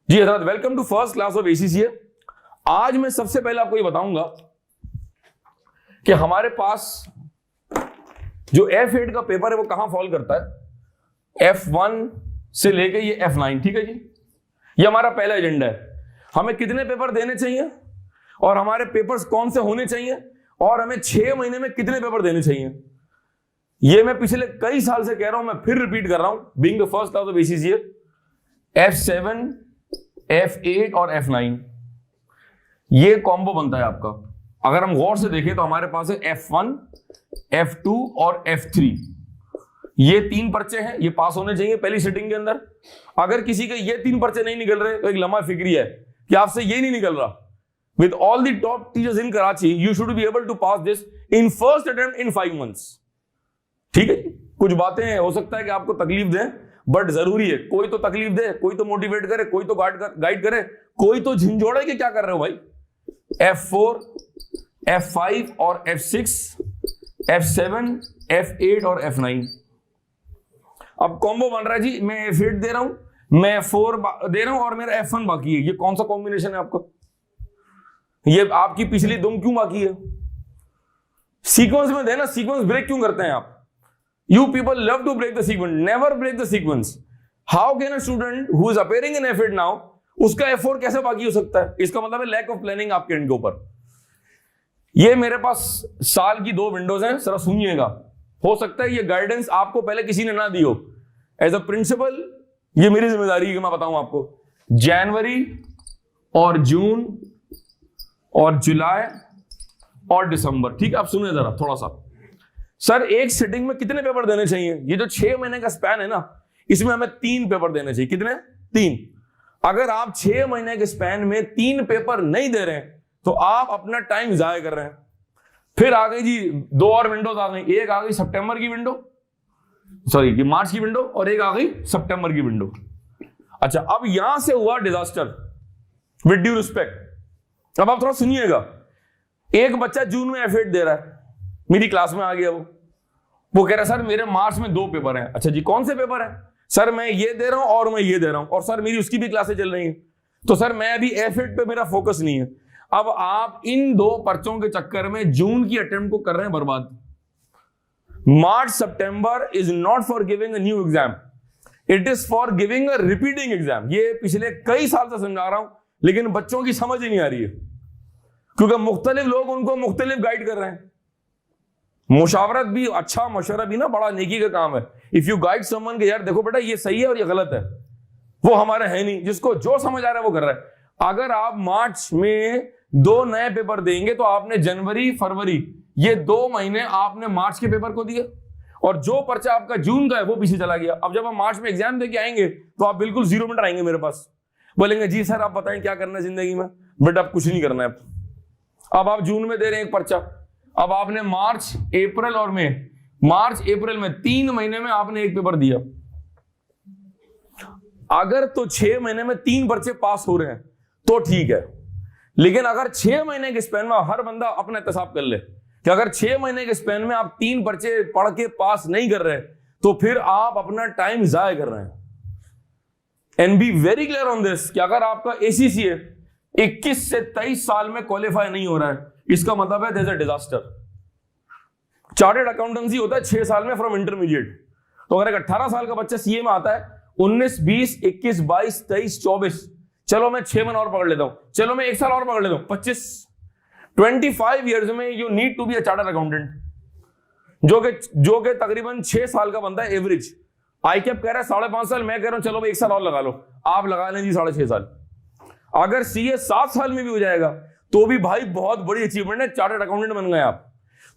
जी हजरत, welcome to first class of ACCA. आज मैं सबसे पहले आपको ये बताऊंगा कि हमारे पास जो F8 का पेपर है वो कहां फॉल करता है। F1 से लेके ये F9, ठीक है जी। ये हमारा पहला एजेंडा है। हमें कितने पेपर देने चाहिए और हमारे पेपर्स कौन से होने चाहिए और हमें 6 महीने में कितने पेपर देने चाहिए। ये मैं पिछले कई साल से कह रहा हूं, मैं फिर रिपीट कर रहा हूं। Being the first class of ACCA, F7, F8 और F9 ये कॉम्बो बनता है आपका। अगर हम गौर से देखें तो हमारे पास है F1, F2 और F3। ये 3 पर्चे हैं, ये पास होने चाहिए पहली सिटिंग के अंदर। अगर किसी के ये 3 पर्चे नहीं निकल रहे तो एक लम्हा फिक्री है कि आपसे ये नहीं निकल रहा। With all the top teachers in Karachi you should be able to pass this in first attempt in 5 months. ठीक है, कुछ बातें हो सकता है कि आपको तकलीफ दें, बट जरूरी है। कोई तो तकलीफ दे, कोई तो मोटिवेट करे, कोई तो गाइड करे, कोई तो झिंझोड़े कि क्या कर रहे हो भाई। F4, F5 और F6, F7, F8 और F9। अब कॉम्बो बन रहा है जी। मैं F8 दे रहा हूं, मैं F4 दे रहा हूं और मेरा F1 बाकी है। ये कौन सा कॉम्बिनेशन है आपका? ये आपकी पिछली दुम क्यों बाकी है? सीक्वेंस में देना, सीक्वेंस ब्रेक क्यों करते हैं आप? You people love to break the sequence. Never break the sequence. How can a student who is appearing in F8 now, उसका F4 कैसे बाकी हो सकता है? इसका मतलब है लैक ऑफ प्लानिंग आपके एंड के ऊपर। ये मेरे पास साल की 2 विंडोज हैं, जरा सुनिएगा। हो सकता है ये गाइडेंस आपको पहले किसी ने ना दी हो। एज अ प्रिंसिपल ये मेरी जिम्मेदारी है कि मैं बताऊं आपको। जनवरी और जून और जुलाई और दिसंबर, ठीक है। आप सुनिए जरा थोड़ा सा। सर एक सिटिंग में कितने पेपर देने चाहिए? ये जो 6 महीने का स्पैन है ना, इसमें हमें 3 पेपर देने चाहिए। कितने? 3। अगर आप 6 महीने के स्पैन में 3 पेपर नहीं दे रहे हैं तो आप अपना टाइम जाया कर रहे हैं। फिर आ गई जी 2 और विंडोज आ गई। एक आ गई सितंबर की विंडो, सॉरी मार्च की विंडो, और एक आ गई सितंबर की विंडो। अच्छा, अब यहां से हुआ डिजास्टर विद ड्यू रिस्पेक्ट। अब आप थोड़ा सुनिएगा। एक बच्चा जून में F8 दे रहा है, मेरी क्लास में आ गया। वो कह रहा है सर मेरे मार्च में 2 पेपर हैं। अच्छा जी, कौन से पेपर हैं? सर मैं ये दे रहा हूं और मैं ये दे रहा हूं, और सर मेरी उसकी भी क्लासें चल रही हैं। तो सर मैं अभी F8 पे मेरा फोकस नहीं है। अब आप इन 2 पर्चों के चक्कर में जून की अटेम्प्ट को कर रहे हैं बर्बाद। March September is not for giving a new exam, it is for giving a repeating exam. ये पिछले कई साल से समझा रहा हूं, लेकिन बच्चों की समझ ही नहीं आ रही है, क्योंकि मुख्तलिफ लोग उनको मुख्तलिफ गाइड कर रहे हैं। मुशावरत भी, अच्छा मशवरा भी ना बड़ा नेकी का काम है। इफ यू गाइड समवन के यार देखो बेटा ये सही है और ये गलत है, वो हमारा है नहीं। जिसको जो समझ आ रहा है वो कर रहा है। अगर आप मार्च में 2 नए पेपर देंगे तो आपने जनवरी फरवरी ये 2 महीने आपने मार्च के पेपर को दिए, और जो पर्चा आपका जून का है वो पीछे चला गया। अब जब हम मार्च में एग्जाम देके आएंगे तो आप बिल्कुल 0 मिनट आएंगे मेरे पास, बोलेंगे जी सर आप बताएं क्या करना है जिंदगी में। बट अब कुछ नहीं करना है। अब आप जून में दे रहे हैं एक पर्चा, अब आपने मार्च अप्रैल और मई, मार्च अप्रैल में 3 महीने में आपने एक पेपर दिया। अगर तो 6 महीने में 3 पर्चे पास हो रहे हैं तो ठीक है, लेकिन अगर 6 महीने के स्पैन में हर बंदा अपना एहतसाब कर ले कि अगर 6 महीने के स्पैन में आप 3 पर्चे पढ़ के पास नहीं कर रहे तो फिर आप अपना टाइम जाया कर रहे हैं। And be very clear on this कि अगर आपका एसीसीए 21 से 23 साल में क्वालिफाई नहीं हो रहा है, इसका मतलब है there is a disaster. Chartered accountancy होता है 6 साल में फ्रॉम इंटरमीडिएट। तो अगर एक 18 साल का बच्चा सीए में आता है, 19, 20, 21, 22, 23, 24, चलो मैं 6 महीने और पकड़ लेता हूं, चलो मैं 1 साल और पकड़ लेता हूं, 25, 25 ईयर्स में you need to be a chartered accountant, जो कि तकरीबन 6 साल का बनता है एवरेज। आईकैप कह रहा है 5.5 साल, मैं कह रहा हूं चलो 1 साल और लगा लो, आप लगा लें जी 6.5 साल। अगर सीए 7 साल में भी हो जाएगा तो भी भाई बहुत बड़ी अचीवमेंट है, चार्टर्ड अकाउंटेंट बन गए आप।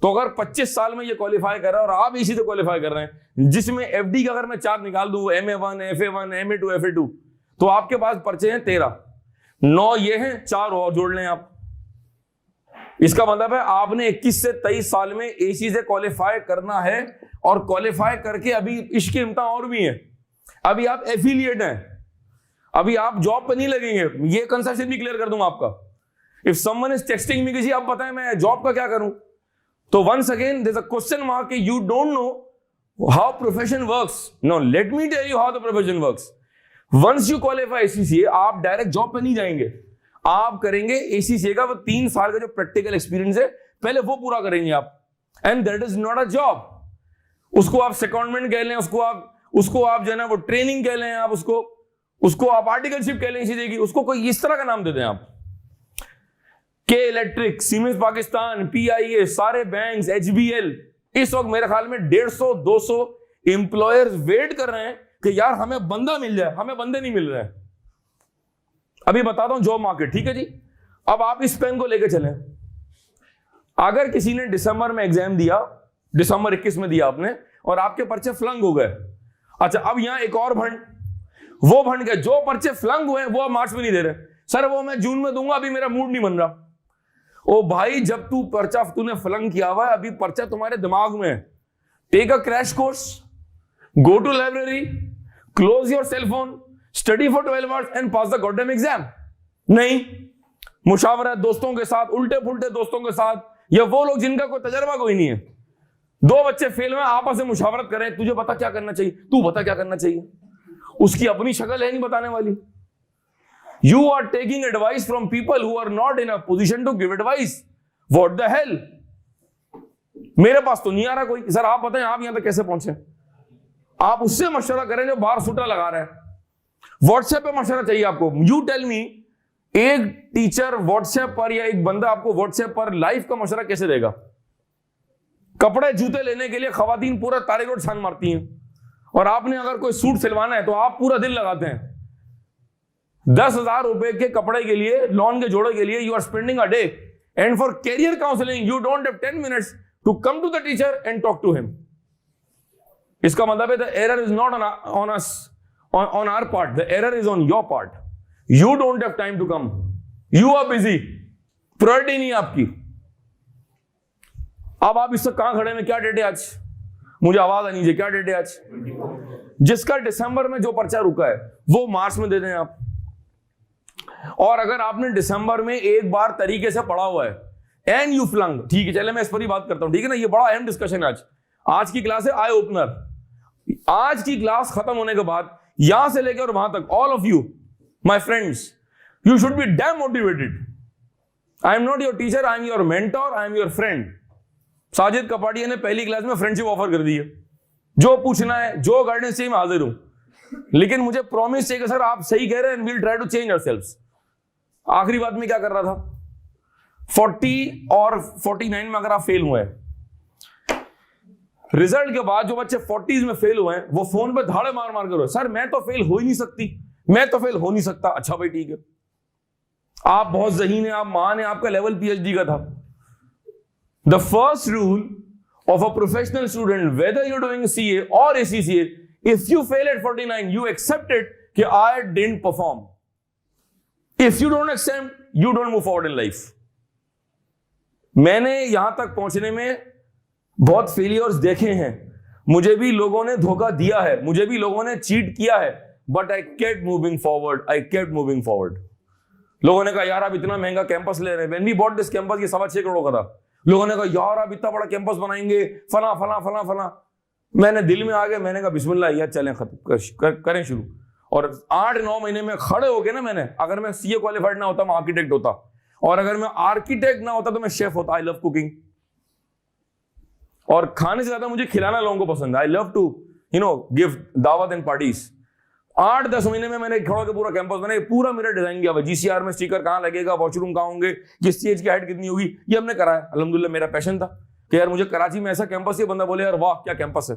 तो अगर 25 साल में ये क्वालिफाई कर रहा है और आप इसी से क्वालिफाई कर रहे हैं, जिसमें एफडी का अगर मैं 4 निकाल दूं, MA1, FA1, MA2, FA2, तो आपके पास पर्चे हैं 13, 9 ये हैं, 4 और जोड़ लें आप। इसका मतलब है आपने 21 से 23 साल में एसी से क्वालिफाई करना है, और क्वालिफाई करके अभी इसके इम्तिहान और भी है। अभी आप एफिलिएट हैं, अभी आप जॉब पर नहीं लगेंगे। ये कंसेप्शन भी क्लियर कर दूंगा आपका। If someone is texting me कि जी आप बताएं मैं जॉब का क्या करूं, तो once again there is a question mark, you don't know how profession works. No, let me tell you how the profession works. Once you qualify ACCA, आप direct job पे नहीं जाएंगे, आप करेंगे ACCA का वो 3 साल का जो प्रैक्टिकल एक्सपीरियंस है पहले वो पूरा करेंगे आप, and that is not a job. उसको आप सेकंडमेंट कह लें, उसको आप जो है ना वो ट्रेनिंग कह लें, आप उसको आप आर्टिकलशिप कह लें इसी की, उसको कोई इस तरह का नाम दे दें आप। के इलेक्ट्रिक, सीमेंस पाकिस्तान, PIA, सारे बैंक्स, HBL, इस वक्त मेरे ख्याल में 150-200 एम्प्लॉयर्स वेट कर रहे हैं कि यार हमें बंदा मिल जाए, हमें बंदे नहीं मिल रहे हैं। अभी बताता हूं जॉब मार्केट, ठीक है जी। अब आप इस पेन को लेके चलें, अगर किसी ने दिसंबर में एग्जाम दिया, दिसंबर 21 में दिया आपने, और आपके पर्चे फ्लंग हो गए, अच्छा अब यहां एक और भंड, वो भंड के जो पर्चे फ्लंग हुए वो अब मार्च में नहीं दे रहे, सर वो मैं जून में दूंगा, अभी मेरा मूड नहीं बन रहा। ओ भाई, जब तूने फ्लंग किया हुआ है, अभी पर्चा तुम्हारे दिमाग में है, take a crash course, go to library, close your cell phone, study for 12 hours and pass the goddamn exam. नहीं, मुशावरा दोस्तों के साथ, उल्टे पुल्टे दोस्तों के साथ, या वो लोग जिनका कोई तजर्बा कोई नहीं है, 2 बच्चे फेल हुए, आपस में मुशावरत करें, तुझे पता क्या करना चाहिए, तू बता क्या करना चाहिए, उसकी अपनी शक्ल है नहीं बताने वाली। You are taking advice from people who are not in a position to give advice. What the hell? मेरे पास तो नहीं आ रहा कोई, सर आप बताएं आप यहां तक कैसे पहुंचे। आप उससे मशवरा करें जो बाहर सूटा लगा रहा है, व्हाट्सएप पे मशवरा चाहिए आपको। यू टेल मी, एक टीचर व्हाट्सएप पर या एक बंदा आपको व्हाट्सएप पर लाइफ का मशवरा कैसे देगा? कपड़े जूते लेने के लिए खवातीन पूरा तारे रोड छान मारती हैं, और आपने अगर कोई सूट सिलवाना है तो आप पूरा दिल लगाते हैं। 10,000 रुपए के कपड़े के लिए, लॉन के जोड़े के लिए, you are spending a day, and for career counselling you don't have 10 minutes to come to the teacher and talk to him. इसका मतलब है the error is not on us, on our part, the error is on your part. You don't have time to come, you are busy, priority नहीं आपकी। अब आप इससे कहां खड़े हैं, क्या डेट है आज? मुझे आवाज आनी चाहिए, क्या डेट है आज? जिसका दिसंबर में जो पर्चा रुका है वो मार्च में दे दें आप। और अगर आपने दिसंबर में एक बार तरीके से पढ़ा हुआ है एंड यू फ्लंग, ठीक है, चले मैं इस पर ही बात करता हूं, ठीक है ना, ये बड़ा अहम डिस्कशन है आज की क्लास है आई ओपनर। आज की क्लास खत्म होने के बाद यहां से लेकर और वहां तक, all of you my friends, you should B dam motivated. I am not your teacher, I am your mentor, I am your friend. Sajid Kapadia ने पहली क्लास में फ्रेंडशिप ऑफर कर दी है, जो पूछना है, जो गाइडेंस चाहिए मैं हाजिर हूं, लेकिन मुझे प्रॉमिस चाहिए सर आप सही कह रहे हैं, we will try to change ourselves. आखिरी बात में क्या कर रहा था, 40 और 49 में अगर आप फेल हुए हैं, रिजल्ट के बाद जो बच्चे 40s में फेल हुए हैं वो फोन पे धाड़े मार मार कर, सर मैं तो फेल हो ही नहीं सकती, मैं तो फेल हो नहीं सकता। अच्छा भाई ठीक है, आप बहुत ज़हीन है, आप महान है, आपका लेवल PhD का था। The first rule of a professional student, whether you're doing CA or ACCA, if you fail at 49, you accept it कि I didn't perform. If you don't accept, you don't move forward in life. मैंने यहां तक पहुंचने में बहुत failures देखे हैं, मुझे भी लोगों ने धोखा दिया है, मुझे भी लोगों ने चीट किया है, but I kept moving forward, I kept moving forward. लोगों ने कहा यार आप इतना महंगा कैंपस ले रहे हैं, when we bought this campus ये 6.25 करोड़ का था। लोगों ने कहा यार आप इतना बड़ा कैंपस बनाएंगे, फला फला फला फला। मैंने दिल में आ गया, मैंने कहा बिस्मिल्लाह यार चलें करें शुरू। और 8-9 महीने में खड़े हो गए ना, मैंने, अगर मैं CA क्वालिफाइड ना होता मैं आर्किटेक्ट होता, और अगर मैं आर्किटेक्ट ना होता तो मैं शेफ होता। आई लव कुकिंग, और खाने से ज्यादा मुझे खिलाना लोगों को पसंद है। आई लव टू गिव दावत एंड पार्टीज। 8-10 महीने में मैंने खड़ा के पूरा कैंपस बनाया, पूरा मेरा डिजाइन किया हुआ, GCR में स्टिकर कहां लगेगा, वॉशरूम कहां होंगे, किस चीज की हाइट कितनी होगी, ये हमने कराया। अल्हम्दुलिल्लाह मेरा पैशन था कि यार मुझे कराची में ऐसा कैंपस, ये बंदा बोले यार वाह क्या कैंपस है।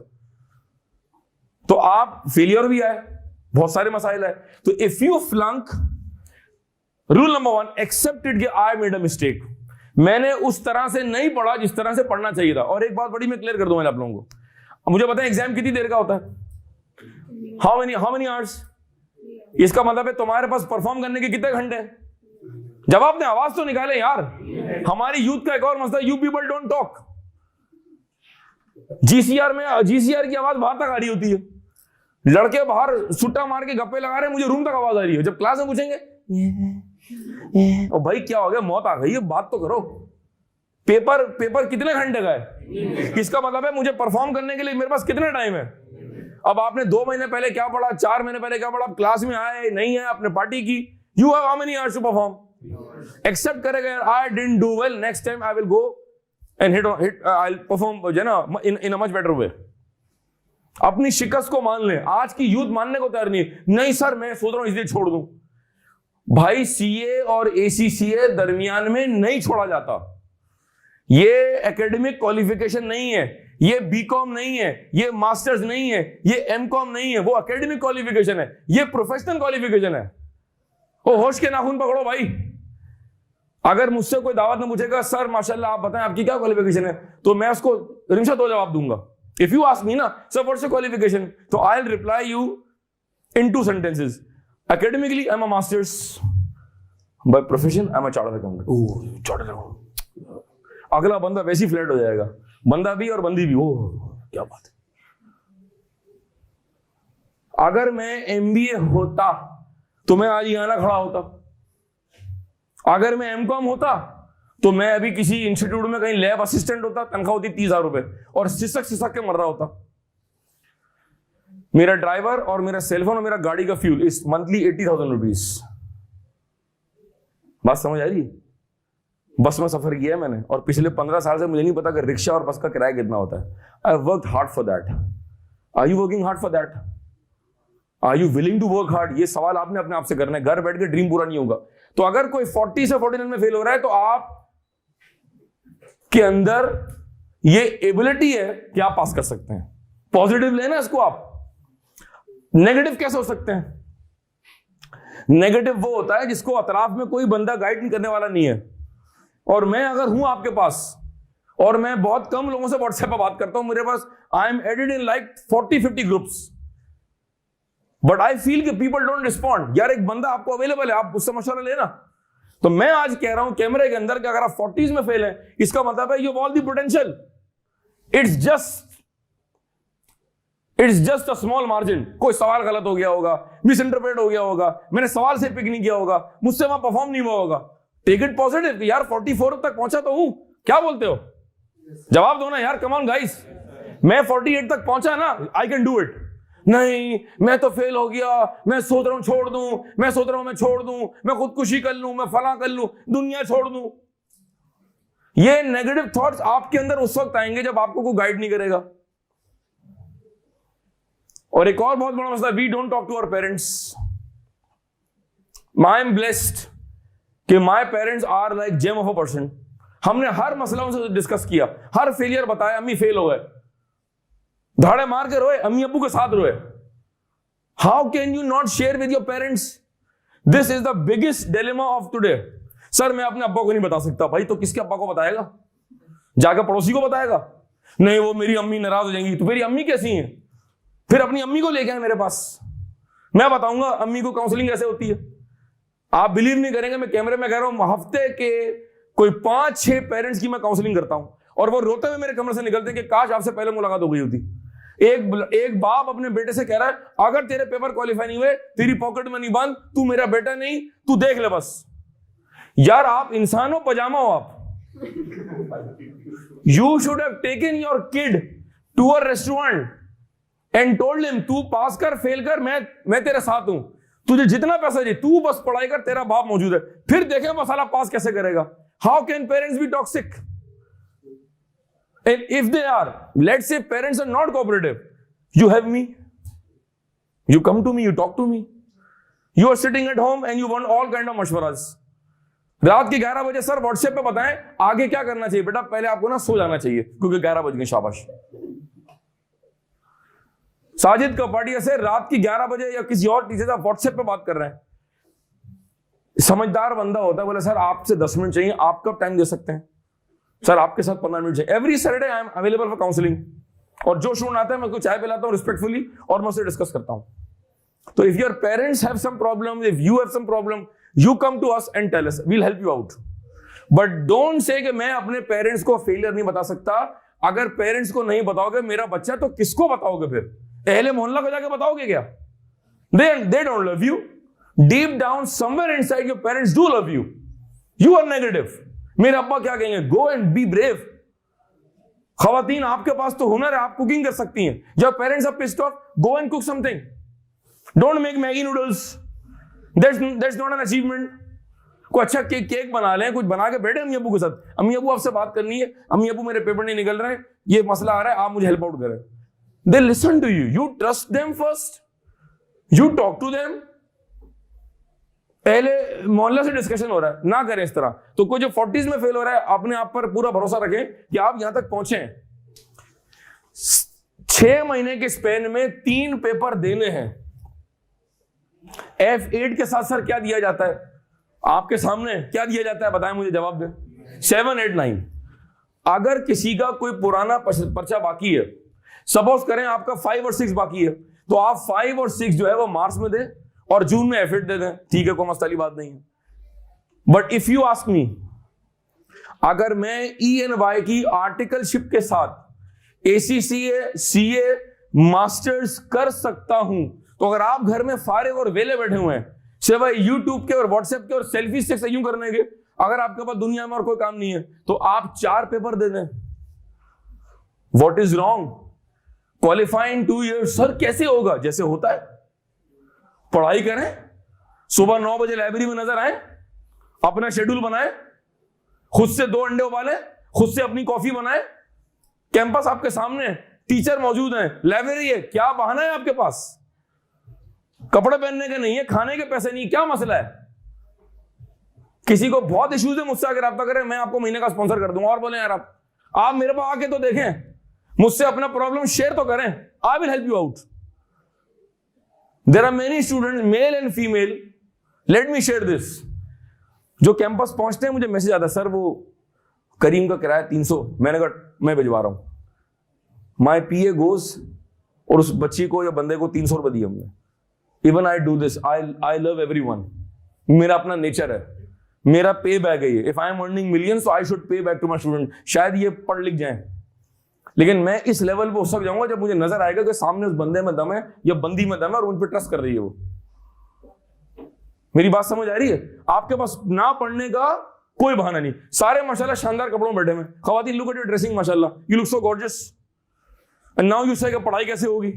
तो आप फेलियर भी आए, बहुत सारे मसाइल है। तो if you flunk, rule number 1, accepted कि आई मेड अ मिस्टेक, मैंने उस तरह से नहीं पढ़ा जिस तरह से पढ़ना चाहिए था। और एक बात बड़ी मैं क्लियर कर दूंगा आप लोगों को, मुझे पता है एग्जाम कितनी देर का होता है, हाउ मेनी आवर्स। इसका मतलब है तुम्हारे पास परफॉर्म करने के कितने घंटे हैं। जब आपने आवाज तो निकाले यार। हमारी यूथ का एक और मसला, you people don't talk. GCR की आवाज बाहर तक आ रही होती है, लड़के बाहर सुट्टा मार के गप्पे लगा रहे हैं, मुझे रूम तक आवाज आ रही है। जब क्लास में पूछेंगे ओ भाई क्या हो गया, मौत आ गई है, बात तो करो। पेपर कितने घंटे का है, इसका मतलब है मुझे परफॉर्म करने के लिए मेरे पास कितना टाइम है। अब आपने 2 महीने पहले क्या पढ़ा, 4 महीने पहले क्या पढ़ा, आप क्लास में आए नहीं है, आपने पार्टी की, you have how many hours to perform, accept करेगा I didn't do well, next time I will go and hit I will perform जो ना इन अ मच बेटर वे। अपनी शिकस्त को मान लें। आज की यूथ मानने को तैयार नहीं सर मैं सोच रहा हूं इसलिए छोड़ दूं। भाई सीए और एसीसीए दरमियान में नहीं छोड़ा जाता। ये एकेडमिक क्वालिफिकेशन नहीं है, ये बीकॉम नहीं है, ये मास्टर्स नहीं है, ये एमकॉम नहीं है, वो एकेडमिक क्वालिफिकेशन है, ये प्रोफेशनल क्वालिफिकेशन है। ओ होश के नाखून पकड़ो भाई। अगर मुझसे कोई दावत में पूछेगा सर माशाल्लाह आप बताएं आपकी क्या क्वालिफिकेशन है, तो मैं उसको रिमशा दो जवाब दूंगा। इफ यू आस्क मी ना सर व्हाट्स योर क्वालिफिकेशन, तो I will reply you in 2 sentences. Academically I'm a master's, by profession I'm a chartered accountant. Oh chartered accountant. अगला बंदा वैसे ही फ्लैट हो जाएगा, बंदा भी और बंदी भी। ओह क्या बात है। अगर मैं एमबीए होता तो मैं आज यहाँ ना खड़ा होता। अगर मैं एमकॉम होता तो मैं अभी किसी इंस्टीट्यूट में कहीं लैब असिस्टेंट होता, तनख्वाह होती 30,000 रुपए, और सिसक के मर रहा होता। मेरा ड्राइवर और मेरा सेलफोन और मेरा गाड़ी का फ्यूल इस मंथली 80,000 रुपीज। बात समझ आ रही? बस में सफर किया है मैंने, और पिछले 15 साल से मुझे नहीं पता कि रिक्शा और बस का किराया कितना होता है। I work hard for that. Are you working hard for that? Are you willing to work hard? ये सवाल आपने अपने आप से करना है। घर बैठ के ड्रीम पूरा नहीं होगा। तो अगर कोई 40 से 49 में फेल हो रहा है तो आप के अंदर ये एबिलिटी है कि आप पास कर सकते हैं। पॉजिटिव लेना इसको आप। नेगेटिव कैसे हो सकते हैं? नेगेटिव वो होता है जिसको अतराफ में कोई बंदा गाइड करने वाला नहीं है। और मैं अगर हूं आपके पास, और मैं बहुत कम लोगों से व्हाट्सएप पर बात करता हूं, मेरे पास I am added in like 40-50 groups, but I feel कि पीपल डोंट रिस्पॉन्ड। यार एक बंदा आपको अवेलेबल है, आप उससे मशवरा लेना। तो मैं आज कह रहा हूं कैमरे के अंदर कि अगर आप 40s में फेल हैं, इसका मतलब है you have all the potential. It's just a small margin. कोई सवाल गलत हो गया होगा, मिस इंटरप्रेट हो गया होगा, मैंने सवाल से पिक नहीं किया होगा, मुझसे वहां परफॉर्म नहीं हुआ होगा। Take it positive. यार 44 तक पहुंचा तो हूं, क्या बोलते हो? जवाब दो ना यार, कम ऑन गाइस। मैं 48 तक पहुंचा ना, आई कैन डू इट। नहीं मैं तो फेल हो गया, मैं सोच रहा हूं छोड़ दूं, मैं सोच रहा हूं मैं छोड़ दूं, मैं खुदकुशी कर लूं, मैं फला कर लूं, दुनिया छोड़ दूं। ये नेगेटिव थॉट्स आपके अंदर उस वक्त आएंगे जब आपको कोई गाइड नहीं करेगा। और एक और बहुत बड़ा मसला, we don't talk to our parents. I am blessed कि my parents are like gem of a person. हमने हर मसला उनसे डिस्कस किया, हर फेलियर बताया। अम्मी फेल हो गए, धाड़े मार के रोए, अम्मी अब्बू के साथ रोए। How can you not share with your parents? This is the biggest dilemma of today. Sir मैं अपने अब्बा को नहीं बता सकता। भाई तो किसके अब्बा को बताएगा? जाकर पड़ोसी को बताएगा? नहीं वो मेरी अम्मी नाराज हो जाएंगी। तो मेरी अम्मी कैसी है? फिर अपनी अम्मी को लेके आए मेरे पास, मैं बताऊंगा अम्मी को काउंसलिंग कैसे होती है। आप बिलीव नहीं करेंगे, मैं कैमरे में कह रहा हूं, हफ्ते के कोई 5-6 पेरेंट्स की मैं काउंसलिंग करता हूं, और वो रोते हुए मेरे कमरे से निकलते हैं कि काश आपसे पहले मुलाकात हो गई होती। एक बाप अपने बेटे से कह रहा है अगर तेरे पेपर क्वालिफाई नहीं हुए, तेरी पॉकेट मनी बंद, तू मेरा बेटा नहीं, तू देख ले बस। यार आप इंसान हो, पजामा हो आप? You should have taken your kid to a restaurant and told him तू पास कर फेल कर, मैं तेरे साथ हूं, तुझे जितना पैसा चाहिए तू बस पढ़ाई कर, तेरा बाप मौजूद है, फिर देखे मसाला पास कैसे करेगा। How can parents B toxic? And if they are, let's say parents are not cooperative, you have me, you come to me, you talk to me, you are sitting at home and you want all kind of mashwaras. रात के 11 बजे sir WhatsApp पे बताएं आगे क्या करना चाहिए। बेटा पहले आपको ना सो जाना चाहिए क्योंकि 11 बज गए, शाबाश। साजिद कपाड़िया से रात की 11 बजे या किसी और टीचर से व्हाट्सएप पे बात कर रहे हैं। समझदार बंदा होता है, बोले सर आपसे 10 मिनट चाहिए, आप कब टाइम दे सकते हैं? सर आपके साथ 15 मिनट चाहिए। Every Saturday I am available for counselling. और जो स्टूडेंट आता है मैं उसको चाय पिलाता हूं रिस्पेक्टफुली, और मैं उससे डिस्कस करता हूं। तो if your parents have some problem, if you have some problem, you come to us and tell us, we will help you out. But don't say कि मैं अपने पेरेंट्स को फेलियर नहीं बता सकता। अगर पेरेंट्स को नहीं बताओगे मेरा बच्चा, तो किसको बताओगे? फिर अहले मोहल्ला को जाके बताओगे क्या? They don't love you. Deep down somewhere inside your parents do love you. You are negative. मेरे अब्बा क्या कहेंगे? Go and be brave. खवातीन, आपके पास तो हुनर है, आप कुकिंग कर सकती हैं. जब parents are pissed off, go and cook something. Don't make Maggi noodles, that's not an achievement. कोई अच्छा केक बना लें, कुछ बना के बैठे अम्मी अबू के साथ. अम्मी अबू आपसे बात करनी है, अम्मी अबू मेरे पेपर नहीं निकल रहे हैं, ये मसला आ रहा है, आप मुझे हेल्प आउट करें. They listen to you, you trust them first, you talk to them. पहले मोहल्ला से डिस्कशन हो रहा है, ना करें इस तरह. तो कोई जो 40s में फेल हो रहा है, अपने आप पर पूरा भरोसा रखें कि आप यहां तक पहुंचे. 6 महीने के स्पेन में 3 पेपर देने हैं. F8 के साथ सर क्या दिया जाता है आपके सामने, क्या दिया जाता है बताएं मुझे, जवाब दें. 7, 8, 9. अगर किसी का कोई पुराना पर्चा बाकी है, सपोज करें आपका 5 और 6 बाकी है, तो आप 5 और 6 जो है वो मार्च में दें और जून में F8 दे दें. ठीक है, कोई मसली बात नहीं है. But if you ask me, अगर मैं ENY की आर्टिकलशिप के साथ ACCA CA मास्टर्स कर सकता हूं, तो अगर आप घर में फारिग और वेले बैठे हुए हैं सिवाय यूट्यूब के और व्हाट्सएप के और सेल्फी स्टिक से यूं करने के, अगर आपके पास दुनिया में और कोई काम नहीं है, तो आप 4 पेपर दे दें. What is wrong? Qualify in 2 years. Sir कैसे होगा? जैसे होता है. पढ़ाई करें, सुबह 9 बजे लाइब्रेरी में नजर आए, अपना शेड्यूल बनाए, खुद से 2 अंडे उबाले, खुद से अपनी कॉफी बनाए. कैंपस आपके सामने, टीचर मौजूद हैं, लाइब्रेरी है, क्या बहाना है आपके पास? कपड़े पहनने के नहीं है, खाने के पैसे नहीं, क्या मसला है? किसी को बहुत इश्यूज है, मुझसे अगर रब्ता करें, मैं आपको महीने का स्पॉन्सर कर दूंगा. और बोले यार आप मेरे पास आके तो देखें, मुझसे अपना प्रॉब्लम शेयर तो करें. I will help you out. There are many students, male and female. Let me share this. जो कैंपस पहुंचते हैं मुझे मैसेज आता है, सर वो करीम का किराया 300. मैंने कहा मैं भिजवा रहा हूं. माई PA गोज, और उस बच्ची को या बंदे को 300 रुपए दिए हमने. Even I do this, I love everyone. मेरा अपना नेचर है, मेरा पे बैक है ये. If I am earning millions, I should pay back to my student. शायद ये पढ़ लिख जाएं, लेकिन मैं इस लेवल पे उस वक्त जाऊंगा जब मुझे नजर आएगा कि सामने उस बंदे में दम है या बंदी में दम है और उन पर ट्रस्ट कर रही है वो. मेरी बात समझ आ रही है? आपके पास ना पढ़ने का कोई बहाना नहीं. सारे माशाल्लाह शानदार कपड़ों में बैठे हैं. खवातीन, लुक एट योर ड्रेसिंग, माशाल्लाह, you look so gorgeous. And now you से कि पढ़ाई कैसे होगी?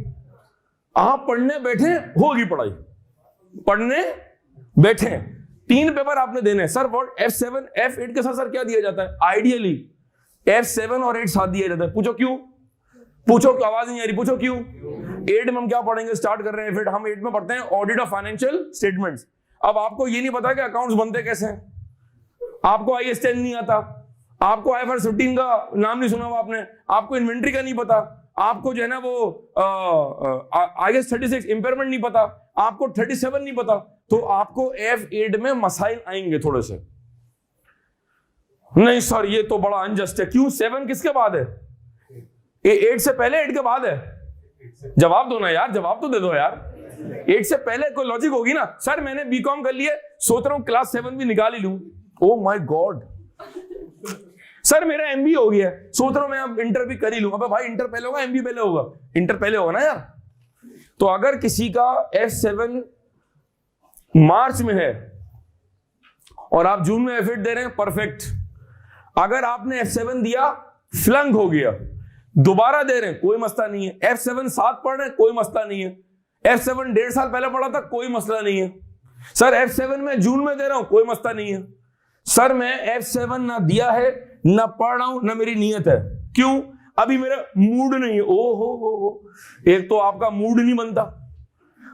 आप पढ़ने बैठे, होगी पढ़ाई. पढ़ने बैठे, 3 पेपर आपने देने. सर वॉट F7 F8 के साथ सर क्या दिया जाता है? आइडियली F7 और 8 साथ दिया जाता है. पूछो क्यों? पूछो, आवाज नहीं आ रही, पूछो क्यों? 8 में हम क्या पढ़ेंगे? स्टार्ट कर रहे हैं F8. हम 8 में पढ़ते हैं ऑडिट ऑफ फाइनेंशियल स्टेटमेंट्स. अब आपको ये नहीं पता कि अकाउंट्स बनते कैसे हैं, आपको IAS 10 नहीं आता, आपको IFRS 15 का नाम नहीं सुना हुआ आपने, आपको इन्वेंट्री का नहीं पता, आपको जो है ना वो IAS 36 इंपेयरमेंट नहीं पता, आपको 37 नहीं पता, तो आपको F8 में मसाइल आएंगे थोड़े से. नहीं सर ये तो बड़ा अनजस्ट है. क्यों? 7 किसके बाद है? 8 से पहले, 8 के बाद है? जवाब दो ना यार, जवाब तो दे दो यार. 8 से पहले कोई लॉजिक होगी ना. सर मैंने BCom कर लिया, सोच रहा हूं क्लास 7 भी निकाल ही लूं. ओ माय गॉड. सर मेरा MBA हो गया, सोच रहा हूं मैं अब इंटर भी कर ही लूं. अबे भाई, इंटर पहले होगा MBA पहले होगा? इंटर पहले होगा ना यार. तो अगर किसी का F7 मार्च में है और आप जून में F8 दे रहे हैं, परफेक्ट. अगर आपने F7 दिया, फ्लंक हो गया, दोबारा दे रहे हैं, कोई मसला नहीं है. F7 7 पढ़ रहे हैं, कोई मसला नहीं है. F7 1.5 साल पहले पढ़ा था, कोई मसला नहीं है. सर F7 में जून में दे रहा हूं, कोई मसला नहीं है. सर मैं F7 ना दिया है, ना पढ़ रहा हूं, ना मेरी नीयत है. क्यों? अभी मेरा मूड नहीं है. ओ हो. एक तो आपका मूड नहीं बनता.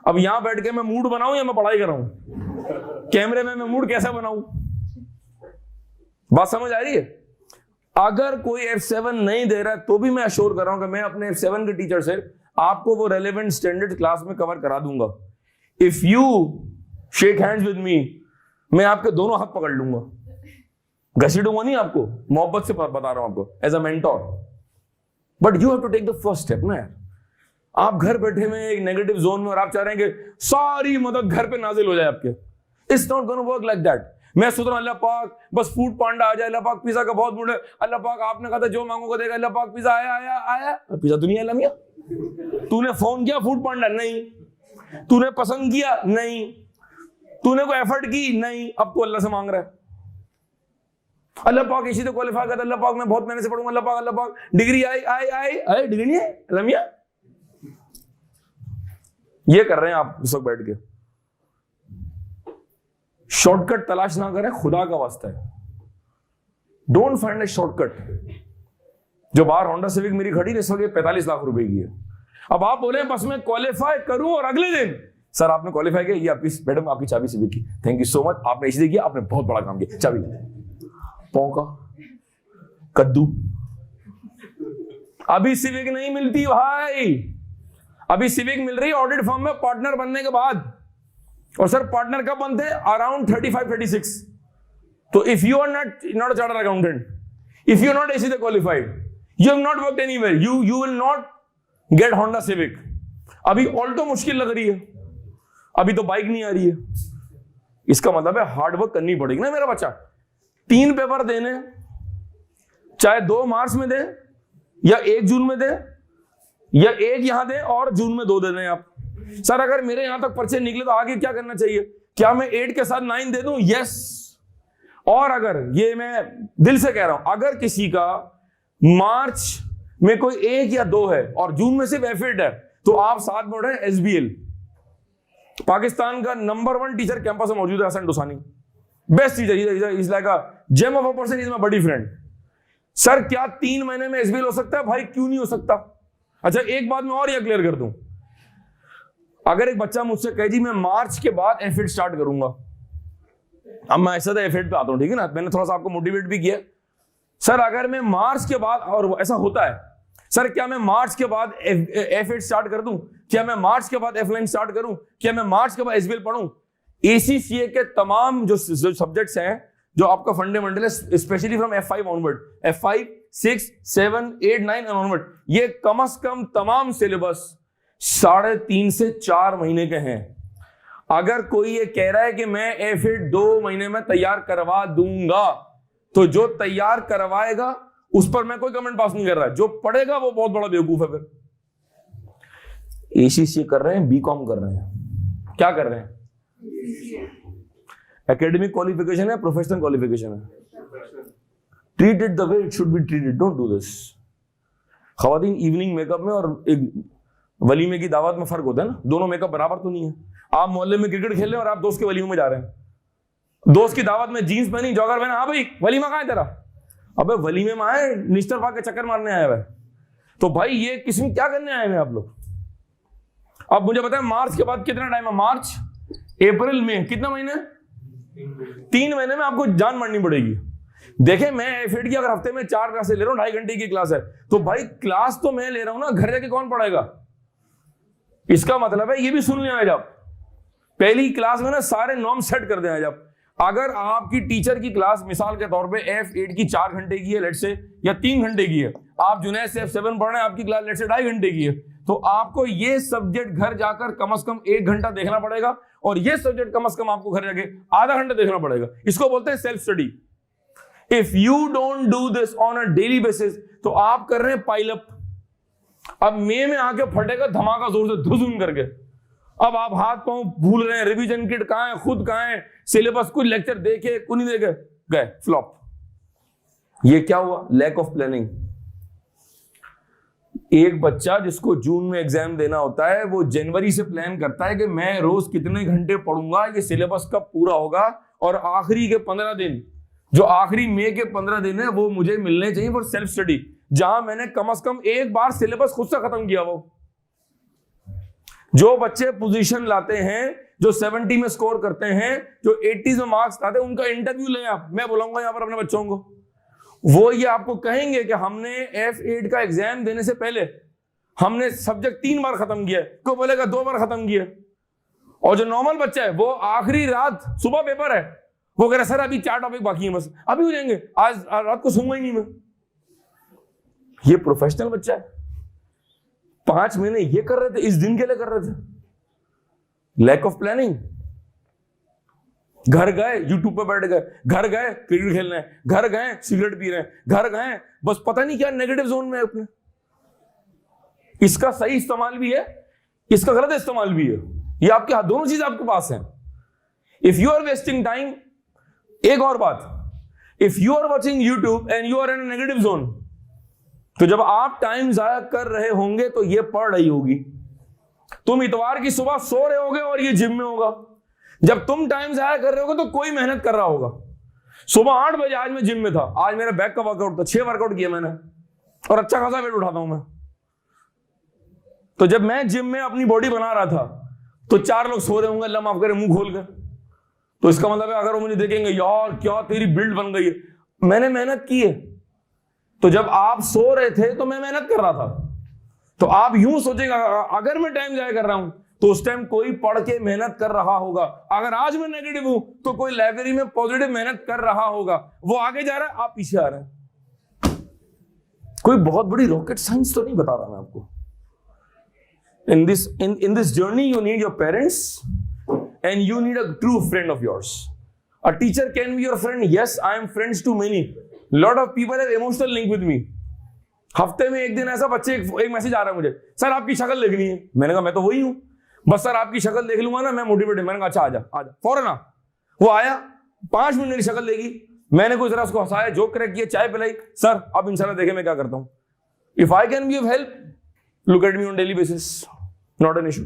अब यहां बैठ के मैं मूड बनाऊं या मैं पढ़ाई कर रहा हूं? कैमरे में मैं मूड कैसा बनाऊं? बात समझ आ रही है? अगर कोई F7 नहीं दे रहा है तो भी मैं अश्योर कर रहा हूं कि मैं अपने F7 के टीचर से आपको वो रेलेवेंट स्टैंडर्ड क्लास में कवर करा दूंगा. If you shake hands with me, मैं आपके दोनों हाथ पकड़ लूंगा, घसीटूंगा नहीं आपको, मोहब्बत से बता रहा हूं आपको, as a mentor. But you have to take the first step ना यार. आप घर बैठे में एक नेगेटिव जोन में और आप चाह रहे हैं कि सारी मदद घर पे नाजिल हो जाए आपके. It's not gonna work like that. मैं सोच रहा हूं अल्लाह पाक बस फूड पांडा आ जाए, अल्लाह पाक पिज्जा का बहुत मूड है, अल्लाह पाक आपने कहा था जो मांगोगे देगा, अल्लाह पाक पिज्जा आया आया आया. पिज्जा तो नहीं आया लमिया. तूने फोन किया फूड पांडा? नहीं. तूने पसंद किया? नहीं. तूने कोई एफर्ट की? नहीं. अब तो अल्लाह से मांग रहा है. अल्लाह पाक इसी से क्वालिफाई करता, अल्लाह पाक मैं बहुत मेहनत से पढ़ूंगा, अल्लाह पाक डिग्री आई डिग्री नहीं है रमिया। ये कर रहे हैं आप इस वक्त बैठ के। शॉर्टकट तलाश ना करें, खुदा का वास्ता है। Don't find A shortcut. जो बाहर होंडा सिविक मेरी खड़ी इस वक्त 45 लाख रुपए की है। अब आप बोले बस मैं क्वालिफाई करूं और अगले दिन सर आपने क्वालिफाई किया, ये आपकी मैडम आपकी चाबी सिविक की, थैंक यू सो मच, आपने इसी किया, आपने बहुत बड़ा काम किया, चाबी पौका कद्दू। अभी सिविक नहीं मिलती भाई, अभी सिविक मिल रही है ऑडिट फर्म में पार्टनर बनने के बाद। और सर पार्टनर कब बनते हैं? अराउंड 35-36। तो if you are not a chartered accountant, if you are not ACC qualified, you have not worked anywhere, you will not get Honda Civic. अभी ऑल्टो मुश्किल लग रही है, अभी तो बाइक नहीं आ रही है। इसका मतलब है हार्ड वर्क करनी पड़ेगी ना मेरा बच्चा। 3 पेपर देने, चाहे 2 मार्च में दे या 1 जून में दे या 1 यहां दे और जून में 2 दे दें आप। सर अगर मेरे यहां तक पर्चे निकले तो आगे क्या करना चाहिए? क्या मैं 8 के साथ 9 दे दूं? यस। और अगर ये मैं दिल से कह रहा हूं, अगर किसी का मार्च में कोई 1 या 2 है और जून में सिर्फ एफिड है, तो आप साथ में उठे एसबीएल, पाकिस्तान का नंबर 1 टीचर कैंपस में मौजूद है, Hasan Dosani, best teacher, is like a gem of a person, is my buddy friend. Sir क्या 3 महीने में एसबीएल हो सकता है? भाई क्यों नहीं हो सकता? अच्छा एक बात मैं और यह क्लियर कर दूं, अगर एक बच्चा मुझसे कहे जी मैं मार्च के बाद एफिड स्टार्ट करूंगा, अब मैं ऐसा तो एफिड पे आता हूं, ठीक है ना, मैंने थोड़ा सा आपको मोटिवेट भी किया। सर अगर मैं मार्च के बाद, और ऐसा होता है, सर क्या मैं मार्च के बाद एफिड स्टार्ट कर दूं? क्या मैं मार्च के बाद एफलाइन स्टार्ट करूं? क्या मैं मार्च के बाद एसबीएल पढ़ूं? एसीसीए के तमाम जो सब्जेक्ट्स हैं, जो आपका फंडामेंटल है, specially from F5 onward, F5, 6, 7, 8, 9 onward, ये कम से कम तमाम सिलेबस 3.5 से 4 महीने के हैं। अगर कोई ये कह रहा है कि मैं एफिड 2 महीने में तैयार करवा दूंगा, तो जो तैयार करवाएगा उस पर मैं कोई कमेंट पास नहीं कर रहा है, जो पढ़ेगा वो बहुत बड़ा बेवकूफ है। फिर एसीसी कर रहे हैं, बीकॉम कर रहे हैं, क्या कर रहे हैं? एकेडमिक क्वालिफिकेशन है, प्रोफेशनल क्वालिफिकेशन है। Treat it the way it should be treated, don't do this. खवातीन इवनिंग मेकअप में और एक वलीमे की दावत में फर्क होता है ना, दोनों मेकअप बराबर तो नहीं है। आप मोहल्ले में क्रिकेट खेल रहे हैं और आप दोस्त के वलीमे में जा रहे हैं, दोस्त की दावत में जीन्स पहनी, जॉगर पहना, हाँ भाई वलीमा कहाँ है तेरा? अबे वलीमे में आए, निस्टर पाक के चक्कर मारने आए हुए। तो भाई ये किसमें क्या करने आए हैं आप लोग? अब मुझे बताएं मार्च के बाद कितना टाइम है? मार्च, अप्रैल, मई, कितना महीने? 3 महीने में आपको जान मारनी पड़ेगी। देखें मैं एफिड की अगर हफ्ते में 4 क्लासें ले रहा हूं, 2.5 घंटे की क्लास है, तो भाई क्लास तो मैं ले रहा हूं ना, घर जाके कौन पढ़ाएगा? इसका मतलब है ये भी सुन लें, जब पहली क्लास में ना सारे नॉर्म सेट कर दें। जब अगर आपकी टीचर की क्लास मिसाल के तौर पे F8 की 4 घंटे की है लेट से, या 3 घंटे की है, आप जुनैद से F7 पढ़ रहे हैं, आपकी क्लास लेट से 2.5 घंटे की है, तो आपको ये सब्जेक्ट घर जाकर कम से कम 1 घंटा देखना पड़ेगा, और ये सब्जेक्ट कम से कम आपको घर जाके आधा घंटा देखना पड़ेगा। इसको बोलते हैं self study. If you don't do this on a daily basis, तो आप कर रहे हैं पाइलअप। अब मई में आके फटेगा धमाका जोर से धुसुम करके, अब आप हाथ पांव भूल रहे हैं, रिवीजन किट कहां है, खुद कहां है, सिलेबस कुछ लेक्चर देखे कुछ नहीं देखे, गए फ्लॉप। ये क्या हुआ? Lack of planning. एक बच्चा जिसको जून में एग्जाम देना होता है, वो जनवरी से प्लान करता है कि मैं रोज कितने घंटे पढ़ूंगा, ये सिलेबस कब पूरा होगा, और आखिरी के 15 दिन, जो आखिरी मई के 15 दिन है, वो मुझे मिलने चाहिए फॉर सेल्फ स्टडी, जहां मैंने कम से कम एक बार सिलेबस खुद से खत्म किया। वो जो बच्चे पोजीशन लाते हैं, जो 70 में स्कोर करते हैं, जो 80 में मार्क्स लाते हैं, उनका इंटरव्यू लें आप। मैं बुलाऊंगा यहां पर अपने बच्चों को, वो ये आपको कहेंगे कि हमने F8 का एग्जाम देने से पहले हमने सब्जेक्ट 3 बार खत्म किया है, कोई बोलेगा 2 बार खत्म किया। और जो नॉर्मल बच्चा है, वो आखिरी रात, सुबह पेपर है, वो कह रहा सर अभी 4 टॉपिक बाकी हैं, बस अभी हो जाएंगे, आज रात को सोऊंगा ही नहीं मैं। ये प्रोफेशनल बच्चा है। 5 महीने ये कर रहे थे, इस दिन के लिए कर रहे थे। Lack of planning. घर गए यूट्यूब पे बैठ गए, घर गए क्रिकेट खेल रहे हैं, घर गए सिगरेट पी रहे हैं, घर गए बस पता नहीं क्या नेगेटिव जोन में है अपने। इसका सही इस्तेमाल भी है, इसका गलत इस्तेमाल भी है। ये आपके हाथ, दोनों चीज आपके पास हैं। If you are wasting time, एक और बात, if you are watching YouTube and you are in negative zone, तो जब आप टाइम जाया कर रहे होंगे तो ये पढ़ रही होगी। तुम इतवार की सुबह सो रहे होगे और ये जिम में होगा। जब तुम टाइम जाया कर रहे होगे तो कोई मेहनत कर रहा होगा। सुबह 8 बजे आज मैं जिम में था, आज मेरा बैक का वर्कआउट था, 6 वर्कआउट किया मैंने और अच्छा खासा वेट उठाता हूं मैं। तो जब मैं जिम में अपनी बॉडी बना रहा था तो 4 लोग सो रहे होंगे, अल्लाह माफ करे, मुंह खोल कर। तो इसका मतलब है अगर वो मुझे देखेंगे, यार क्या तेरी बिल्ड बन गई है, मैंने मेहनत की है। तो जब आप सो रहे थे तो मैं मेहनत कर रहा था। तो आप यूं सोचेगा अगर मैं टाइम जाया कर रहा हूं तो उस टाइम कोई पढ़ के मेहनत कर रहा होगा। अगर आज मैं नेगेटिव हूं तो कोई लाइब्रेरी में पॉजिटिव मेहनत कर रहा होगा। वो आगे जा रहा है, आप पीछे आ रहे हैं। कोई बहुत बड़ी रॉकेट साइंस तो नहीं बता रहा मैं आपको। in this journey you need your parents and you need a true friend of yours. A teacher can be your friend. Yes, I am friends to many. Lot of people have emotional link with me. हफ्ते में एक दिन ऐसा बच्चे एक message आ रहा है मुझे, सर आपकी शक्ल देखनी है। मैंने कहा मैं तो वही हूं, बस सर आपकी शक्ल देख लूंगा ना मैं मोटिवेटेड। मैंने कहा अच्छा आजा आजा, फौरन आ। वो आया, 5 मिनट की शक्ल देखी, मैंने कोई जरा उसको हंसाया, जोक क्रैक किया, चाय पिलाई। सर अब इंशाल्लाह देखे मैं क्या करता हूं। If I can be of help, look at me on daily basis, not an issue.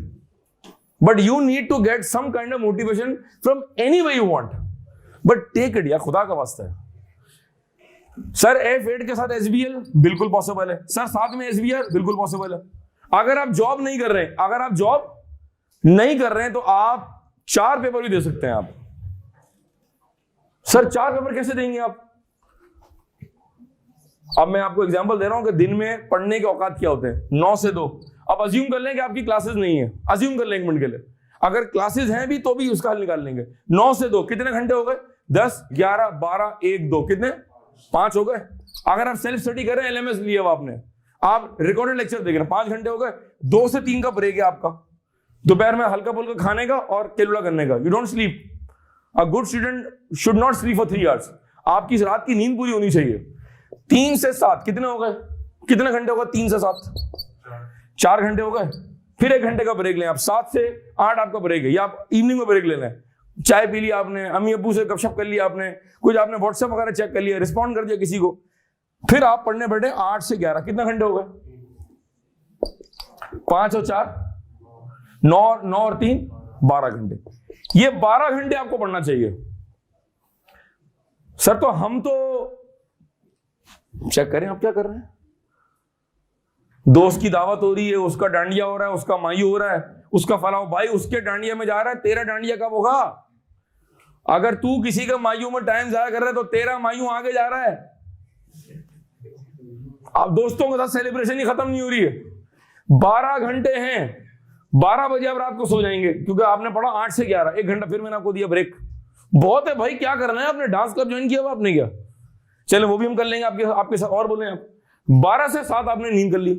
But you need to get some kind of motivation from any way you want, but take it यार, खुदा का वास्ता है। Sir F8 के साथ SBL बिल्कुल possible है, sir साथ में SBR बिल्कुल पॉसिबल है। अगर आप जॉब नहीं कर रहे हैं तो आप 4 पेपर भी दे सकते हैं। आप सर 4 पेपर कैसे देंगे आप? अब मैं आपको एग्जांपल दे रहा हूं कि दिन में पढ़ने के औकात क्या होते हैं, 9 से 2। अब अज्यूम कर लें कि आपकी क्लासेस नहीं है, अज्यूम कर लें 1 मिनट के लिए। अगर क्लासेस हैं भी तो भी उसका हल निकाल लेंगे। 9 से 2 कितने घंटे हो गए? 10, 11, 12, 1, 2 कितने? 5 हो गए। अगर आप सेल्फ स्टडी कर रहे हैं, LMS लिया हुआ आपने, आप रिकॉर्डेड लेक्चर देख रहे हैं, 5 घंटे हो गए। 2 से 3 का ब्रेक है आपका, दोपहर में हल्का फुल्का खाने का और कैलकुलेट करने का। You don't sleep. A good student should not sleep for 3 hours. आपकी रात की नींद पूरी होनी चाहिए। 3 से 7 कितने हो गए? कितने घंटे होगा? 3 से 7 4 घंटे हो गए। फिर 1 घंटे का ब्रेक लें आप। 7 से 8 आपका ब्रेक है, या आप इवनिंग में ब्रेक ले लें। चाय पी लिया आपने, अम्मी अब्बू से गपशप कर लिया आपने, कुछ आपने व्हाट्सएप वगैरह चेक कर लिया, रिस्पॉन्ड कर दिया किसी को। फिर आप पढ़ने बैठे 8 से 11 कितने घंटे हो गए? 5 और 4 9 और 3 12 घंटे। ये 12 घंटे आपको पढ़ना चाहिए। सर तो हम तो चेक करें आप क्या कर रहे हैं। दोस्त की दावत हो रही है, उसका डांडिया हो रहा है, उसका मायू हो रहा है, उसका फलाओ भाई उसके डांडिया में जा रहा है, तेरा डांडिया कब होगा? अगर तू किसी का मायू में टाइम जाया कर रहा है तो तेरा मायू आगे जा रहा है। अब दोस्तों के साथ सेलिब्रेशन ही खत्म नहीं हो रही है। 12 घंटे हैं। 12 बजे आप रात को सो जाएंगे क्योंकि आपने पढ़ा 8 से 11, 1 घंटा फिर मैंने आपको दिया ब्रेक। बहुत है भाई, क्या करना है? आपने डांस क्लब ज्वाइन किया हुआ आपने क्या? चलो वो भी हम कर लेंगे आपके साथ। और बोले आप 12 से 7 आपने नींद कर ली।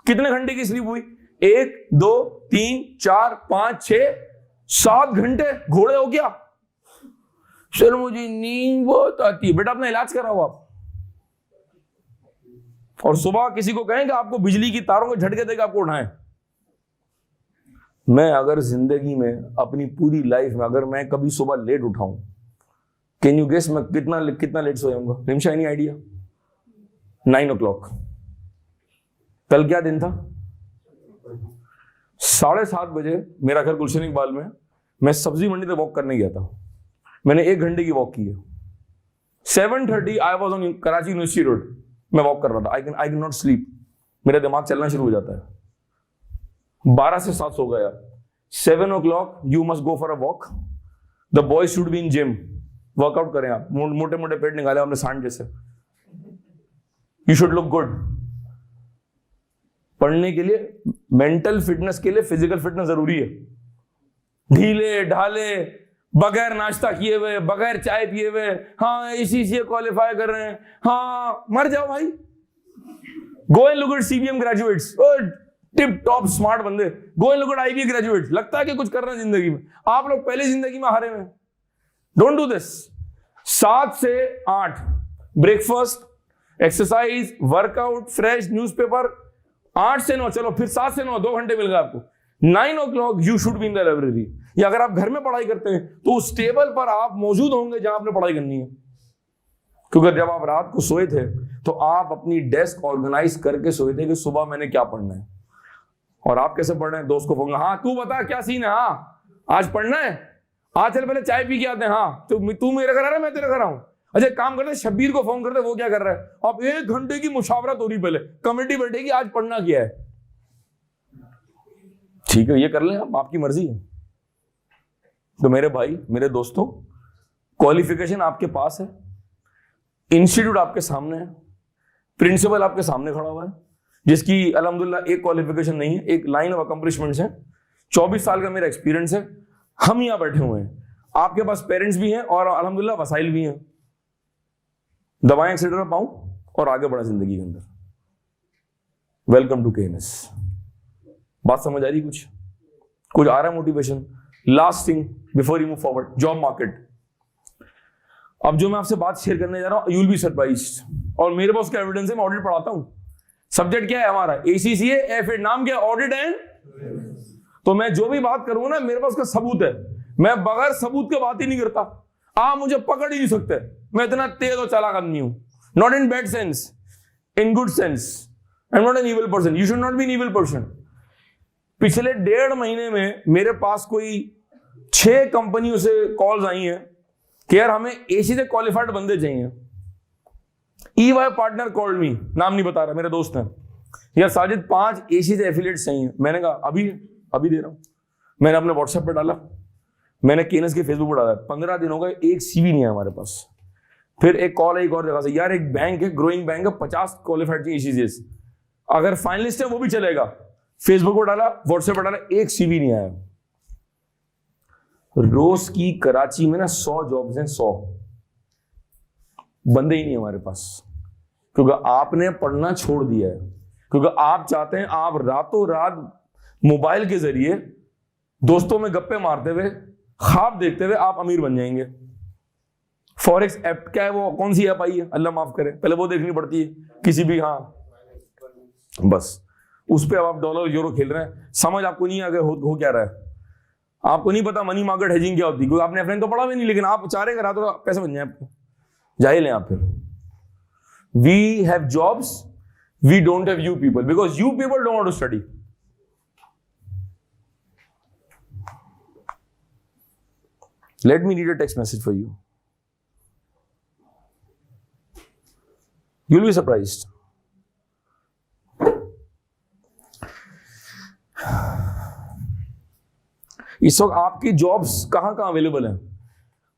कितने घंटे की स्लीप हुई? 1 2 3 4 5 6 7 घंटे। घोड़े हो गया। सर मुझे नींद बहुत आती है। बेटा अपना इलाज कराओ आप। और सुबह किसी को कहें कि आपको बिजली की तारों के झटके देकर आपको उठाएं। मैं अगर जिंदगी में अपनी पूरी लाइफ में अगर मैं कभी सुबह लेट उठाऊं, कैन यू गेस मैं कितना लेट सोऊंगा? Rimsha any idea? 9 o'clock। कल क्या दिन था? 7:30 बजे मेरा घर गुलशन इकबाल में, मैं सब्जी मंडी तक वॉक करने गया था। मैंने 1 घंटे की वॉक की है। 7:30 I was on Karachi university road. मैं वॉक कर रहा था। I can not sleep. मेरा दिमाग चलना शुरू हो जाता है। 12 से 7 सो गया। 7 o'clock you must go for a walk. The boys should be in gym. Workout करें आप। मोटे मोटे पेट निकाले आपने सांड जैसे। You should look good. पढ़ने के लिए, मेंटल फिटनेस के लिए फिजिकल फिटनेस जरूरी है। ढीले ढाले, बगैर नाश्ता किए हुए, बगैर चाय पिए हुए, हाँ इसी से क्वालिफाई कर रहे हैं, हाँ मर जाओ भाई। Go and look at CBM graduates, tip top smart बंदे। Go and look at IB graduates. लगता है कि कुछ कर रहे हैं जिंदगी में। आप लोग पहले जिंदगी में हारे हुए। Don't do this. 7 से 8 breakfast, exercise, workout, fresh, newspaper. 8 से 9 चलो, फिर 7 से 9 2 घंटे मिल गए आपको। 9 o'clock you should be in the library. या अगर आप घर में पढ़ाई करते हैं तो उस टेबल पर आप मौजूद होंगे जहां आपने पढ़ाई करनी है। क्योंकि जब आप रात को सोए थे तो आप अपनी डेस्क ऑर्गेनाइज करके सोए थे कि सुबह मैंने क्या पढ़ना है। और आप कैसे पढ़ रहे हैं? दोस्त को फोन, हाँ तू बता क्या सीन है, हाँ आज पढ़ना है, आज चल पहले चाय पी के आते हैं, हाँ तू मेरे घर आ रहा है, मैं तेरे घर आऊं। अच्छा काम करते, शब्बीर को फोन करते, वो क्या कर रहा है? अब 1 घंटे की मुशावरत हो रही, पहले कमेटी बैठेगी आज पढ़ना क्या है। ठीक है ये कर लें आप, आपकी मर्जी है। तो मेरे भाई मेरे दोस्तों, क्वालिफिकेशन आपके पास है, इंस्टीट्यूट आपके सामने है, प्रिंसिपल आपके सामने खड़ा हुआ है जिसकी अल्हम्दुलिल्लाह एक क्वालिफिकेशन नहीं है, एक लाइन ऑफ अकम्प्लिशमेंट्स है, 24 साल का मेरा एक्सपीरियंस है, हम यहां बैठे हुए हैं, आपके पास पेरेंट्स भी हैं और अल्हम्दुलिल्लाह वसाइल भी हैं, दवाएं एक्सेट्रा पाऊं और आगे बढ़ा जिंदगी के अंदर। Welcome to KNS। बात समझ आ रही? कुछ आ रहा है motivation? Last thing before you move forward, job market. अब जो मैं आपसे बात शेयर करने जा रहा हूं, यू विल बी सरप्राइज्ड। और मेरे पास का एविडेंस है, मैं ऑडिट पढ़ाता हूं। सब्जेक्ट क्या है हमारा? ACCA F8, नाम क्या? Audit and. तो मैं जो भी बात करूंगा ना, मेरे पास उसका सबूत है, मैं बगैर सबूत के बात ही नहीं करता। आप मुझे पकड़ ही नहीं सकते, मैं इतना तेज और चालाक आदमी हूं। Not in bad sense, in good sense. I am not an evil person, you should not be an evil person. पिछले 1.5 महीने में मेरे पास कोई 6 कंपनियों से कॉल्स आई हैं कि यार हमें AC से क्वालिफाइड बंदे चाहिए। EY पार्टनर कॉल्ड मी, नाम नहीं बता रहा, मेरे दोस्त हैं, यार साजिद 5 AC से एफिलिएट्स चाहिए। मैंने कहा अभी दे रहा हूं। मैंने अपने व्हाट्सएप पे डाला, मैंने KNS के फेसबुक पर डाला, 15 दिन हो गए, एक CV नहीं है हमारे पास। फिर एक कॉल है एक और जगह से, यार एक बैंक है, ग्रोइंग बैंक है, 50 क्वालिफाइड चाहिए ACCA, अगर फाइनलिस्ट है वो भी चलेगा। फेसबुक पर डाला, व्हाट्सएप पर डाला, एक CV नहीं आया। रोज की कराची में ना 100 जॉब्स हैं, 100 बंदे ही नहीं हमारे पास, क्योंकि आपने पढ़ना छोड़ दिया है, क्योंकि आप चाहते हैं आप रातों रात मोबाइल के जरिए दोस्तों में गप्पे मारते हुए, ख्वाब देखते हुए आप अमीर बन जाएंगे। फॉरेक्स ऐप क्या है, वो कौन सी ऐप आई है, अल्लाह माफ करे, पहले वो देखनी पड़ती है किसी भी, हाँ बस उस पर आप डॉलर यूरो खेल रहे हैं, समझ आपको नहीं आ गया हो क्या रहा है। आपको नहीं पता मनी मार्केट हेजिंग क्या होती है, क्योंकि आपने एफएन तो पढ़ा भी नहीं, लेकिन आप चाह रहे हैं रातों पैसे बन जाए आपको, जाहिल हैं आप। फिर we have jobs, we don't have you people, because you people don't want to study. Let me read a text message for you, you will be surprised. इस वक्त आपकी जॉब्स कहां अवेलेबल हैं,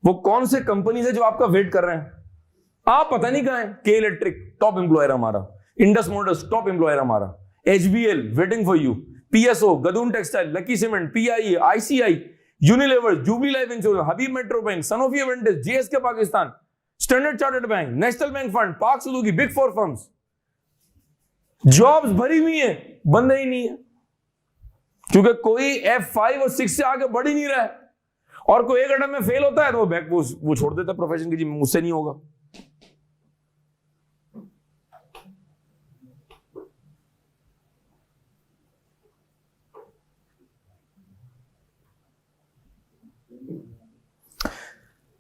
वो कौन से कंपनी है जो आपका वेट कर रहे हैं, आप पता नहीं कहां है। के इलेक्ट्रिक टॉप एम्प्लॉयर हमारा, इंडस मोटर्स टॉप एम्प्लॉयर हमारा, HBL waiting for you, PSO, Gadoon Textile, Lucky Cement, PIE, ICI, Unilever, Jubilee Life Insurance, Habib Metro Bank, Sanofi Aventis, JSK Pakistan, Standard Chartered Bank, National Bank Fund, Pak Suzuki, big 4 firms. Jobs भरी हुई है, बंदे ही नहीं है, क्योंकि कोई F5 और 6 से आगे बढ़ ही नहीं रहा है। और कोई एक अटेम्प्ट में फेल होता है तो वो छोड़ देता है प्रोफेशन की, जी मुझसे नहीं होगा।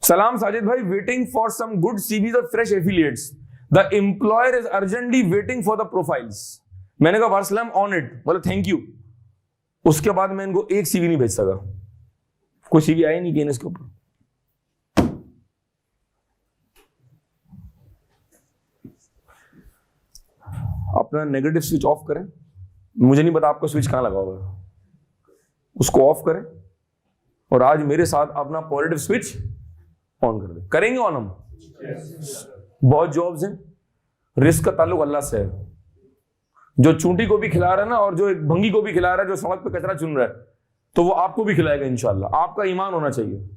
सलाम साजिद भाई, waiting for some good CVs और fresh affiliates, the employer is urgently waiting for the profiles. मैंने कहा वासलाम ऑन इट, बोले थैंक यू। उसके बाद मैं इनको एक CV नहीं भेज सका, कोई CV आया नहीं KNS के ऊपर। अपना नेगेटिव स्विच ऑफ करें, मुझे नहीं पता आपका स्विच कहां लगा हुआ है, उसको ऑफ करें और आज मेरे साथ अपना पॉजिटिव स्विच ऑन कर दें। करेंगे ऑन हम? बहुत जॉब्स हैं, रिस्क का ताल्लुक अल्लाह से है। जो चूंटी को भी खिला रहा है ना, और जो एक भंगी को भी खिला रहा है, जो सड़क पे कचरा चुन रहा है, तो वो आपको भी खिलाएगा इंशाल्लाह। आपका ईमान होना चाहिए।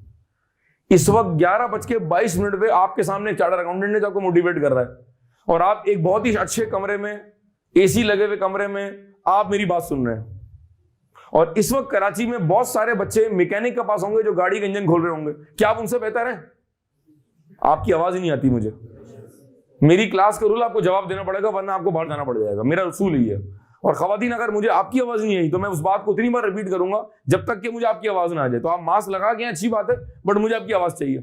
इस वक्त 11:22 पे आपके सामने चार्टर्ड अकाउंटेंट है जो आपको मोटिवेट कर रहा है, और आप एक बहुत ही अच्छे कमरे में, AC लगे हुए कमरे में आप मेरी बात सुन रहे हैं। और इस वक्त कराची में बहुत सारे बच्चे मैकेनिक के पास होंगे जो गाड़ी का इंजन खोल रहे होंगे, क्या आप उनसे बेहतर हैं? आपकी आवाज ही नहीं आती मुझे। मेरी क्लास का रूल आपको जवाब देना पड़ेगा, वरना आपको बाहर जाना पड़ जाएगा, मेरा उसूल ही है। और खवातीन, अगर मुझे आपकी आवाज नहीं आई तो मैं उस बात को उतनी बार रिपीट करूंगा जब तक कि मुझे आपकी आवाज ना आ जाए। तो आप मास्क लगा के अच्छी बात है, बट मुझे आपकी आवाज चाहिए।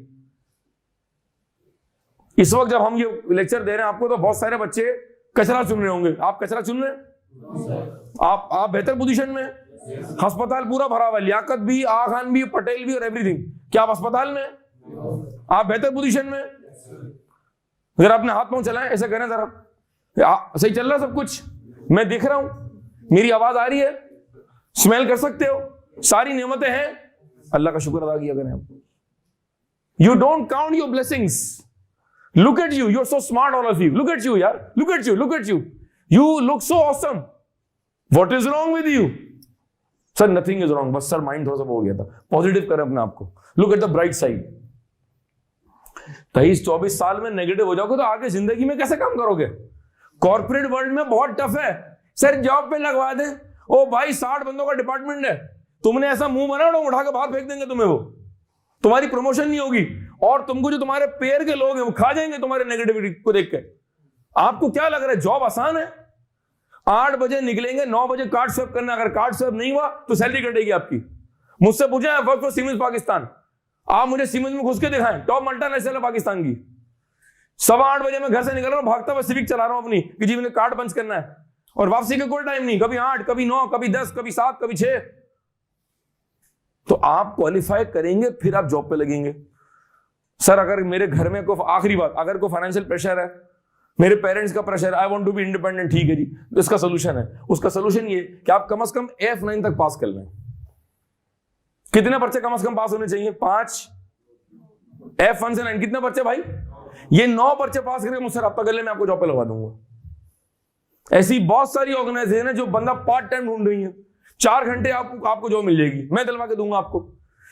इस वक्त जब हम ये लेक्चर दे रहे हैं आपको, तो बहुत सारे बच्चे कचरा चुन रहे होंगे। आप कचरा चुन रहे हैं? आप बेहतर पोजीशन में, अस्पताल पूरा भरा हुआ है, लियाकत भी, आ खान भी, पटेल भी और एवरीथिंग। क्या आप अस्पताल में? आप बेहतर पोजीशन में? अगर आपने हाथ पांव चलाए, ऐसा करें जरा, सही चल रहा सब कुछ? मैं दिख रहा हूं, मेरी आवाज आ रही है, स्मेल कर सकते हो, सारी नेमतें हैं, अल्लाह का शुक्र अदा किया करें आप। You don't count your blessings. Look at you, you are so smart all of you. Look at you यार, look at you, look at you, you look so awesome. What is wrong with you? Sir nothing is wrong, बस sir mind थोड़ा सा हो गया था। Positive करें अपने आप को, look at the bright side. 23-24 साल में नेगेटिव हो जाओगे तो आगे जिंदगी में कैसे काम करोगे? कॉर्पोरेट वर्ल्ड में बहुत टफ है। सर जॉब पे लगवा दे, ओ भाई 60 बंदों का डिपार्टमेंट है, तुमने ऐसा मुंह बनाओ उठा के बाहर फेंक देंगे तुम्हें, वो तुम्हारी प्रमोशन नहीं होगी, और तुमको जो तुम्हारे पेयर के लोग हैं वो खा जाएंगे तुम्हारे नेगेटिविटी को देख के। आपको क्या लग रहा है जॉब आसान है? 8 बजे निकलेंगे, 9 बजे कार्ड स्वैप करना, अगर कार्ड स्वैप नहीं हुआ तो सैलरी कटेगी आपकी। मुझसे पूछा है वर्क फॉर सीमेंस पाकिस्तान, आप मुझे सीमेंस में घुस के दिखाएं, टॉप मल्टीनेशनल है पाकिस्तान की। 7:15 बजे मैं घर से निकल रहा हूं, भागता हुआ सिविक चला रहा हूं अपनी, कि जी मैंने कार्ड पंच करना है, और वापसी का कोई टाइम नहीं, कभी 8, कभी 9, कभी 10, कभी 7, कभी 6। तो आप क्वालिफाई करेंगे फिर आप जॉब पे लगेंगे। सर अगर मेरे घर में कोई, आखिरी बात, अगर कोई फाइनेंशियल प्रेशर है, मेरे पेरेंट्स का प्रेशर, I want to be independent, ठीक है जी, तो इसका सोल्यूशन है। उसका सोल्यूशन ये कि आप कम से कम F9 तक पास कर लें। कितने पर्चे कम से कम पास होने चाहिए? 5। F1 से 9 कितने पर्चे भाई? ये 9 पर्चे पास करके मुझसे रब्ता कर ले, मैं आपको जॉब पे लगा दूंगा। ऐसी बहुत सारी ऑर्गेनाइजेशन है जो बंदा पार्ट टाइम ढूंढ रही है, 4 घंटे आपको जॉब मिल जाएगी, मैं दिलवा के दूंगा आपको।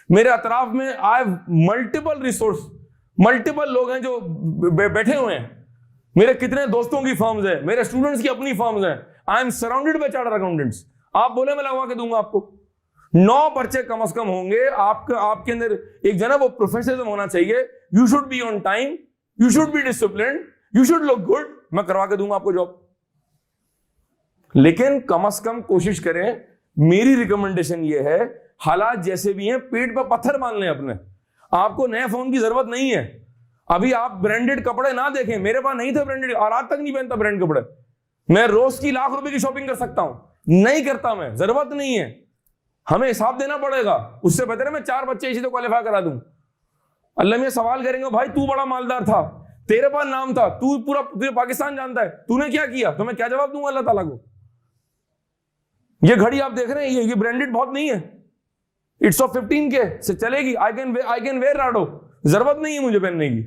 मेरे अतराफ में आई मल्टीपल रिसोर्स, मल्टीपल लोग हैं जो बैठे हुए हैं। मेरे कितने दोस्तों की फर्म्स है, मेरे स्टूडेंट्स की अपनी फर्म्स है। I am surrounded by chartered accountants. आप बोले मैं लगवा के दूंगा आपको। 9 पर्चे कम से कम होंगे आपके अंदर एक जना वो प्रोफेशनलिज्म होना चाहिए। You should be on time, you should B disciplined, you should look good. मैं करवा के दूंगा आपको जॉब, लेकिन कम से कम कोशिश करें। मेरी रिकमेंडेशन ये है, हालात जैसे भी हैं पेट पर पत्थर बांध लें अपने। आपको नए फोन की जरूरत नहीं है। अभी आप ब्रांडेड कपड़े ना देखें, मेरे पास नहीं थे ब्रांडेड, और आज तक नहीं पहनता ब्रांड कपड़े। मैं रोज की लाख रुपए की शॉपिंग कर सकता हूं, नहीं करता, मैं, जरूरत नहीं है। हमें हिसाब देना पड़ेगा। उससे बेहतर है मैं 4 बच्चे इसी तो क्वालिफाई करा दूं। अल्लाह में सवाल करेंगे, भाई तू बड़ा मालदार था, तेरे पास नाम था, तू पूरा पाकिस्तान जानता है, तूने क्या किया? तो मैं क्या जवाब दूंगा अल्लाह ताला को? ये घड़ी आप देख रहे हैं, ये ब्रांडेड बहुत नहीं है, इट्स ऑफ 15K से चलेगी। आई कैन वेयर राडो, जरूरत नहीं है मुझे पहनने की।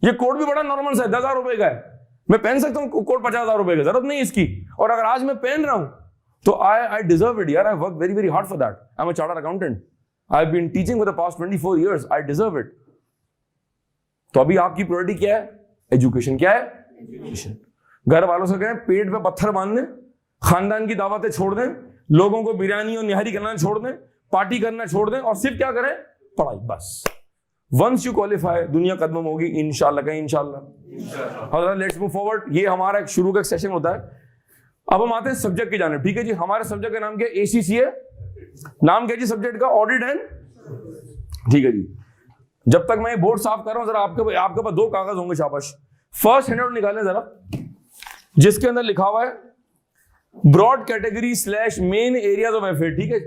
ये कोट भी बड़ा नॉर्मल सा है, 10,000 रुपए का है, मैं पहन सकता हूं। कोट 50,000 रुपए का, जरूरत नहीं इसकी। और अगर आज मैं पहन रहा हूं तो आई डिजर्व इट यार। I work very very hard for that. I am a chartered accountant, I have been teaching for the past 24 years, I deserve it. तो अभी आपकी प्रायोरिटी क्या है? एजुकेशन। क्या है? एजुकेशन। घर वालों से कहें पेट पे पत्थर बांध दें, खानदान की दावतें छोड़ दें, लोगों को बिरयानी और निहारी करना छोड़ दें, पार्टी करना छोड़ दें, और सिर्फ क्या करें? पढ़ाई, बस। वंस यू क्वालिफाई, दुनिया कदम होगी इंशाल्लाह, कहीं इंशाल्लाह। Let's move forward. ये हमारा एक शुरू का एक सेशन होता है। अब हम आते हैं सब्जेक्ट की जाने। ठीक है जी, हमारे सब्जेक्ट का नाम क्या है? ACCA। नाम क्या जी सब्जेक्ट का? Audit and. ठीक है जी, जब तक मैं बोर्ड साफ कर रहा हूं, जरा आपके पास 2 कागज होंगे, शाबाश। फर्स्ट हैंडआउट निकालें जरा, जिसके अंदर लिखा हुआ है broad category / main areas of effort. ठीक है,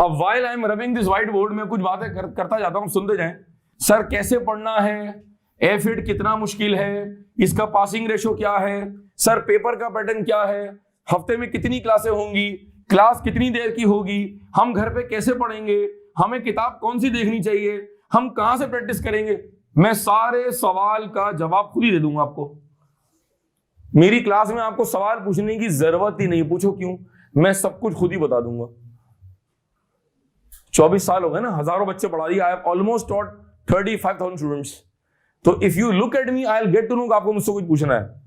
अब while I am rubbing this white board में कुछ बातें करता जाता हूं, सुनते जाएं। सर कैसे पढ़ना है, एफिड कितना मुश्किल है, इसका पासिंग रेशो क्या है, सर पेपर का पैटर्न क्या है, हफ्ते में कितनी क्लासें होंगी, क्लास कितनी देर की होगी, हम घर पे कैसे पढ़ेंगे, हमें किताब कौन सी देखनी चाहिए, हम कहां से प्रैक्टिस करेंगे। मैं सारे सवाल का जवाब खुद ही दे दूंगा आपको। मेरी क्लास में आपको सवाल पूछने की जरूरत ही नहीं, पूछो क्यों, मैं सब कुछ खुद ही बता दूंगा। 24 साल हो गए ना, हजारों बच्चे पढ़ा दिए। I have almost taught 35,000 students. तो if you look at me I will get to know आपको मुझसे कुछ पूछना है।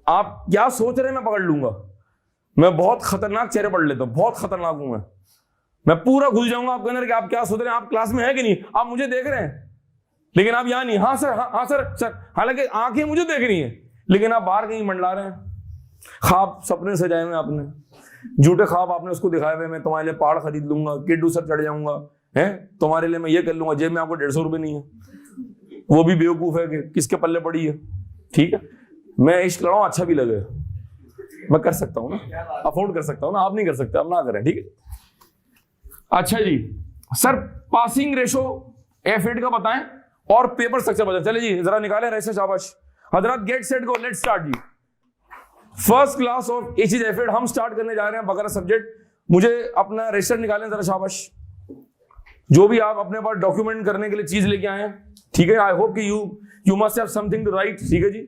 आप क्या सोच रहे हैं मैं पकड़ लूंगा। मैं बहुत खतरनाक चेहरे पढ़ लेता हूं, बहुत खतरनाक हूं मैं पूरा घुस जाऊंगा आपके अंदर कि आप क्या सोच रहे हैं। आप क्लास में है कि नहीं, आप मुझे देख रहे हैं लेकिन आप यहां नहीं। हाँ सर, हाँ सर, हालांकि आंखें मुझे देख रही हैं लेकिन आप बाहर कहीं मंडला रहे हैं। ख्वाब सपने सजाए हुए आपने, झूठे ख्वाब आपने उसको दिखाए हुए, मैं तुम्हारे लिए पहाड़ खरीद लूंगा, किड्डू सर चढ़ जाऊंगा, है तुम्हारे लिए मैं ये कर लूंगा, जेब में आपको 150 रुपए नहीं है। वो भी बेवकूफ है कि किसके पल्ले पड़ी है। ठीक है, मैं इश्क कर रहा हूं, अच्छा भी लगे, मैं कर सकता हूं ना, अफोर्ड कर सकता हूं ना, आप नहीं कर सकते, आप ना करें। ठीक है, अच्छा जी सर, पासिंग रेशो F8 का बताएं और पेपर स्ट्रक्चर बताएं। चले जी जरा निकालें रेशो, शाबाश हजरत, get set go, let's start जी। फर्स्ट क्लास ऑफ एचीज F8 हम स्टार्ट करने जा रहे हैं, बगैर सब्जेक्ट। मुझे अपना रजिस्टर निकालें जरा, शाबाश। जो भी आप अपने पास डॉक्यूमेंट करने के लिए चीज लेके आए हैं, ठीक है, आई होप कि you must have something to write. ठीक है जी,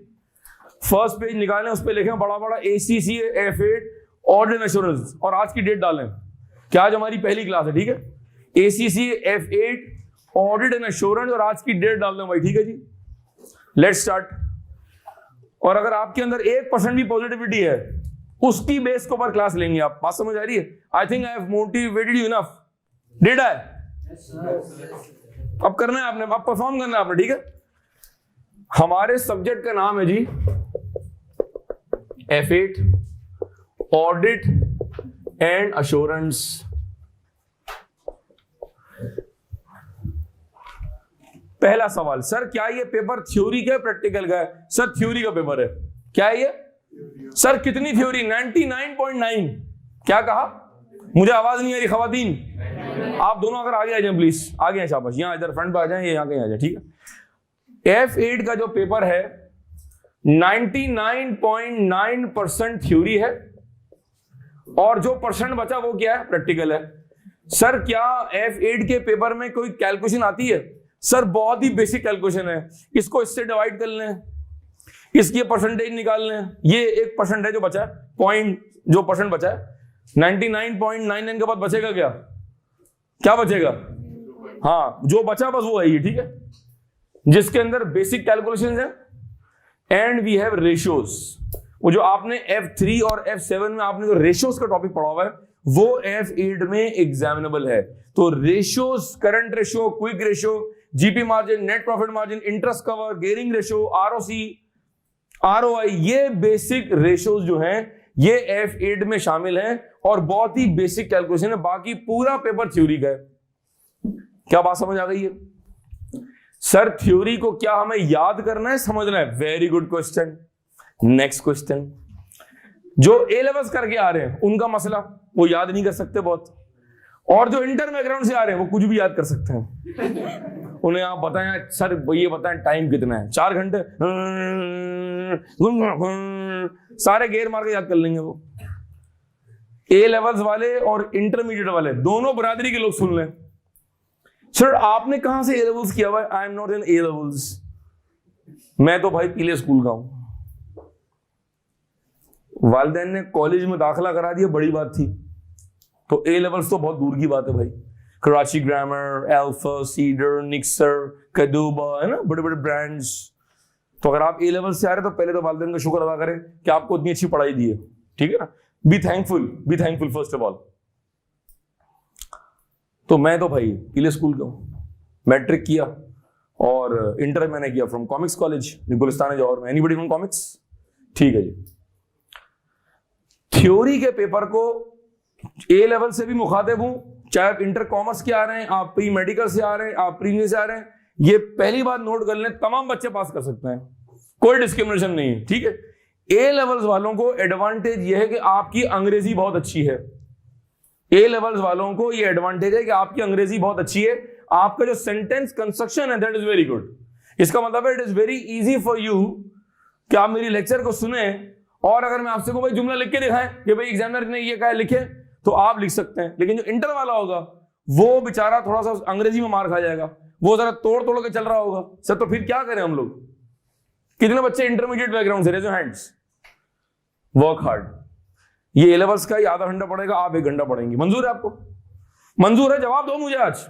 फर्स्ट पेज निकालें, उस पर लिखें बड़ा बड़ा ACC F8 ऑडिट एश्योरेंस और आज की डेट डालें कि आज हमारी पहली क्लास है। ठीक है, ACC F8 audit and assurance और आज की डेट डाल दें भाई। ठीक है जी, लेट्स स्टार्ट। और अगर आपके अंदर 1% भी पॉजिटिविटी है, उसकी बेस के ऊपर क्लास लेंगे आप। बात समझ आ रही है? I think I have motivated you enough, did I? अब करना है आपने, अब परफॉर्म करना है आपने। ठीक है, हमारे सब्जेक्ट का नाम है जी F8 ऑडिट एंड एश्योरेंस। पहला सवाल, सर क्या ये पेपर थ्योरी का है प्रैक्टिकल का है? सर थ्योरी का पेपर है। क्या है ये? सर कितनी थ्योरी? 99.9। क्या कहा? मुझे आवाज नहीं आ रही खवातीन, आप दोनों अगर आगे आ जाए प्लीज, आगे हैं शाबाश, यहाँ इधर फ्रंट पे आ जाए, यहाँ कहीं आ जाए। ठीक है, F8 का जो पेपर है 99.9% थ्योरी है और जो परसेंट बचा वो क्या है? प्रैक्टिकल है। सर क्या F8 के पेपर में कोई कैलकुलेशन आती है? सर बहुत ही बेसिक कैलकुलेशन है, इसको इससे डिवाइड कर लें, इसकी परसेंटेज निकाल लें, ये 1% है जो बचा है, पॉइंट जो परसेंट बचा है 99.99 के बाद बचेगा क्या? क्या बचेगा? हाँ, जो बचा बस वो है ये। ठीक है, जिसके अंदर बेसिक कैलकुलेशंस है एंड वी हैव रेशियोज। वो जो आपने F3 और F7 में आपने जो रेशियोज का टॉपिक पढ़ा हुआ है वो F8 में एग्जामिनेबल है। तो ratios, current ratio, quick ratio, GP margin, net profit margin, interest cover, gearing ratio, ROC, ROI, ये बेसिक रेशियोज जो हैं ये F8 में शामिल हैं और बहुत ही बेसिक कैलकुलेशन है। बाकी पूरा पेपर थ्योरी का है। क्या बात समझ आ गई है? सर थ्योरी को क्या हमें याद करना है, समझना है? Very good question. Next question, जो A लेवल्स करके आ रहे हैं उनका मसला वो याद नहीं कर सकते बहुत, और जो इंटर बैकग्राउंड से आ रहे हैं वो कुछ भी याद कर सकते हैं। उन्हें आप बताएं सर ये बताएं टाइम कितना है, 4 घंटे, सारे गेयर मार के याद कर लेंगे वो। A लेवल्स वाले और इंटरमीडिएट वाले दोनों बरादरी के लोग सुन लें। सर आपने कहां से A लेवल्स किया हुआ है? I am not in A levels, मैं तो भाई पीले स्कूल का हूं। वालिदैन ने कॉलेज में दाखिला करा दिया, बड़ी बात थी, तो A लेवल्स तो बहुत दूर की बात है भाई। कराची ग्रामर, अल्फा, सीडर, निक्सर, कदूबा, है ना, बड़े बड़े ब्रांड्स। तो अगर आप A लेवल्स से आ रहे हैं तो पहले तो वालिदैन का शुक्र अदा करें कि आपको इतनी अच्छी पढ़ाई दी है। ठीक है ना, be thankful first of all. तो मैं तो भाई पीले स्कूल का हूं, मैट्रिक किया और इंटर मैंने किया फ्रॉम कॉमिक्स कॉलेज गुलिस्तान जौहर में। Anybody from comics? ठीक है जी। थ्योरी के पेपर को A लेवल से भी मुखातिब हूं, चाहे आप इंटर कॉमर्स के आ रहे हैं, आप प्री मेडिकल से आ रहे हैं, आप प्रीमियर से आ रहे हैं, ये पहली बात नोट कर लें, तमाम बच्चे पास कर सकते हैं, कोई डिस्क्रिमिनेशन नहीं है। ठीक है, A लेवल्स वालों को एडवांटेज ये है कि आपकी अंग्रेजी बहुत अच्छी है। A लेवल्स वालों को ये एडवांटेज है कि आपकी अंग्रेजी बहुत अच्छी है, आपका जो सेंटेंस कंस्ट्रक्शन है दैट इज वेरी गुड। इसका मतलब है it is very easy for you कि आप मेरी लेक्चर को सुने और अगर मैं आपसे को भाई जुमला लिख के दिखाएं कि भाई एग्जामिनर ने ये कहा लिखे, तो आप लिख सकते हैं। लेकिन जो इंटर वाला होगा वो बेचारा थोड़ा सा अंग्रेजी में मार खा जाएगा, वो जरा तोड़ तोड़ के चल रहा होगा। सर तो फिर क्या करें हम लोग? कितने बच्चे इंटरमीडिएट बैकग्राउंड से? Raise your hands. Work hard. ये A लेवल्स का ही आधा घंटा पढ़ेगा, आप 1 घंटा पढ़ेंगे। मंजूर है आपको? मंजूर है? जवाब दो मुझे आज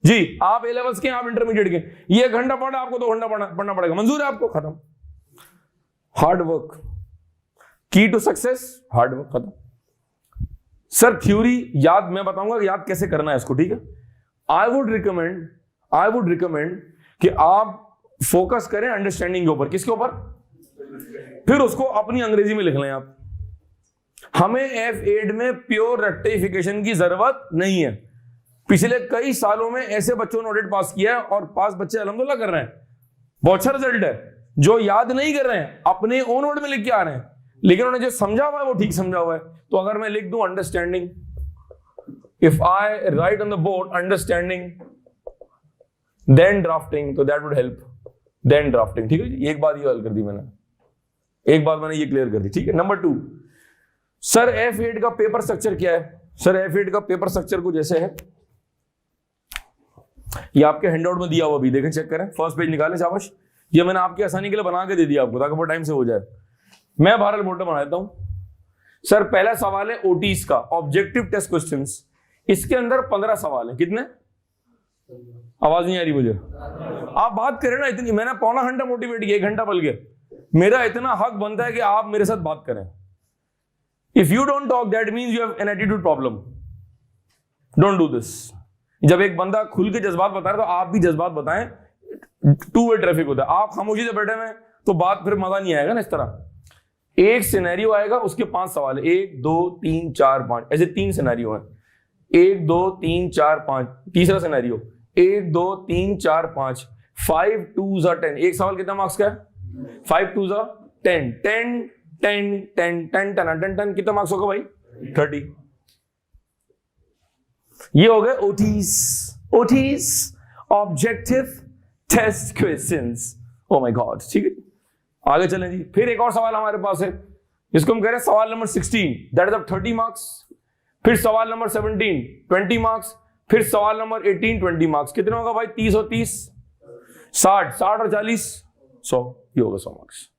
जी। आप A लेवल्स के, आप इंटरमीडिएट के, ये 1 घंटा पढ़ा, आपको 2 घंटा पढ़ना पड़ेगा। मंजूर है आपको? खत्म। हार्ड वर्क, की टू सक्सेस, हार्ड वर्क, खत्म। सर थ्योरी याद मैं बताऊंगा याद कैसे करना है इसको। ठीक है, आई वुड रिकमेंड कि आप फोकस करें अंडरस्टैंडिंग के ऊपर। किसके ऊपर? फिर उसको अपनी अंग्रेजी में लिख लें आप। हमें F8 में प्योर रेक्टिफिकेशन की जरूरत नहीं है। पिछले कई सालों में ऐसे बच्चों ने ऑडिट पास किया है और पास बच्चे अल्हम्दुलिल्लाह कर रहे हैं। बहुत अच्छा रिजल्ट है। जो याद नहीं कर रहे हैं अपने ओन वर्ड में लिख के आ रहे हैं, लेकिन उन्होंने जो समझा हुआ है वो ठीक समझा हुआ है। तो अगर मैं लिख दूं understanding, if I write on the board understanding then drafting, तो that would help, then drafting. ठीक है जी, एक बात ये हल कर दी मैंने, एक बात मैंने ये क्लियर कर दी। ठीक है, नंबर 2, सर F8 का पेपर स्ट्रक्चर क्या है? सर F8 का पेपर स्ट्रक्चर कुछ ऐसे है, ये आपके हैंडआउट में दिया हुआ भी, देखें चेक करें, फर्स्ट पेज निकालें, शाबाश। ये मैंने आपकी आसानी के लिए बना के दे दिया आपको ताकि वो टाइम से हो जाए। मैं भारत बोर्ड बना देता हूं। सर पहला सवाल है ओटीज का, ऑब्जेक्टिव टेस्ट क्वेश्चंस। इसके अंदर 15 सवाल है। कितने? आवाज नहीं आ रही मुझे, आप बात करें ना। इतनी मैंने पौना घंटा मोटिवेट किया, 1 घंटा बल्कि मेरा इतना हक बनता है कि आप मेरे साथ बात करें। If you don't talk that means you have an attitude problem, don't do this. जब एक बंदा खुल के जज्बात बता रहा है तो आप भी जज्बात बताएं, 2 वे ट्रैफिक होता है। आप खामोशी से बैठे हुए तो बात फिर मजा नहीं आएगा ना। इस तरह एक सिनेरियो आएगा, उसके 5 सवाल है, 1 2 3 4 5, ऐसे 3 सिनेरियो हैं, 1 2 3 4 5। तीसरा सिनेरियो 1 2 3 4 5, 5 2 10। एक सवाल कितना मार्क्स का है? 5 2 10, 10 10 10 10 10 10 कितना मार्क्स होगा भाई? 30। ये हो गए OTs, objective test questions. Oh my god, ठीक है, आगे चलें जी। फिर एक और सवाल हमारे पास है, जिसको हम कह रहे हैं सवाल number 16, that is of 30 marks. फिर सवाल नंबर 17 20 मार्क्स। फिर सवाल नंबर 18 20 मार्क्स। कितना होगा भाई? 30 और 30 60, 60 और 40 100, ये होगा 100 मार्क्स।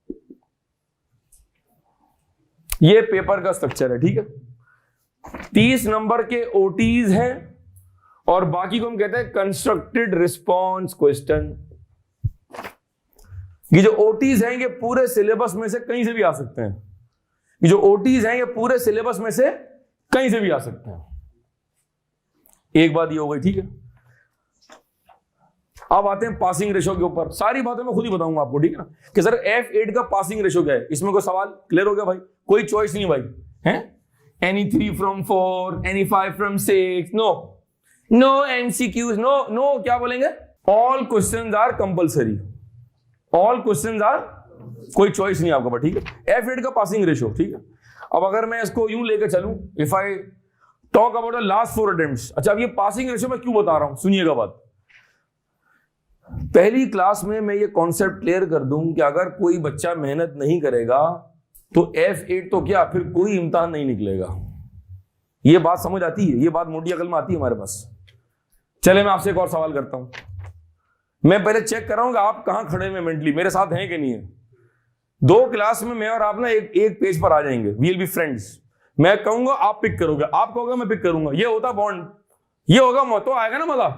ये पेपर का स्ट्रक्चर है, ठीक है। 30 नंबर के ओटीज हैं और बाकी को हम कहते हैं कंस्ट्रक्टेड रिस्पॉन्स क्वेश्चन। ये जो ओटीज हैं ये पूरे सिलेबस में से कहीं से भी आ सकते हैं। ये जो ओटीज हैं ये पूरे सिलेबस में से कहीं से भी आ सकते हैं। एक बात ये हो गई, ठीक है। अब आते हैं पासिंग रेशो के ऊपर। सारी बातें मैं खुद ही बताऊंगा आपको, ठीक है ना, कि सर F8 का पासिंग रेशो क्या है। इसमें कोई सवाल क्लियर हो गया भाई? कोई चॉइस नहीं भाई, हैं? Any 3 from 4, any 5 from 6, no MCQs, no क्या बोलेंगे? All questions are compulsory, all questions are, कोई चॉइस नहीं आपका, ठीक है। F8 का पासिंग रेशो, ठीक है। अब अगर मैं इसको यूं लेकर चलूं, if I talk about the last 4 attempts. अच्छा, अब ये पासिंग रेशो मैं क्यों बता रहा हूं, सुनिएगा बात। पहली क्लास में मैं ये कॉन्सेप्ट क्लियर कर दूं कि अगर कोई बच्चा मेहनत नहीं करेगा तो F8 तो क्या, फिर कोई इम्तिहान नहीं निकलेगा। ये बात समझ आती है? ये बात मोटी अकल में आती है हमारे पास। चले मैं आपसे एक और सवाल करता हूं। मैं पहले चेक कर रहा हूं कि आप कहां खड़े हैं मेंटली, मेरे साथ हैं कि नहीं है। 2 क्लास में मैं और आप ना एक पेज पर आ जाएंगे, वी विल बी फ्रेंड्स। मैं कहूंगा आप पिक करोगे, आप कहोगे मैं पिक करूंगा, ये होता बॉन्ड, ये होगा तो आएगा ना मजा।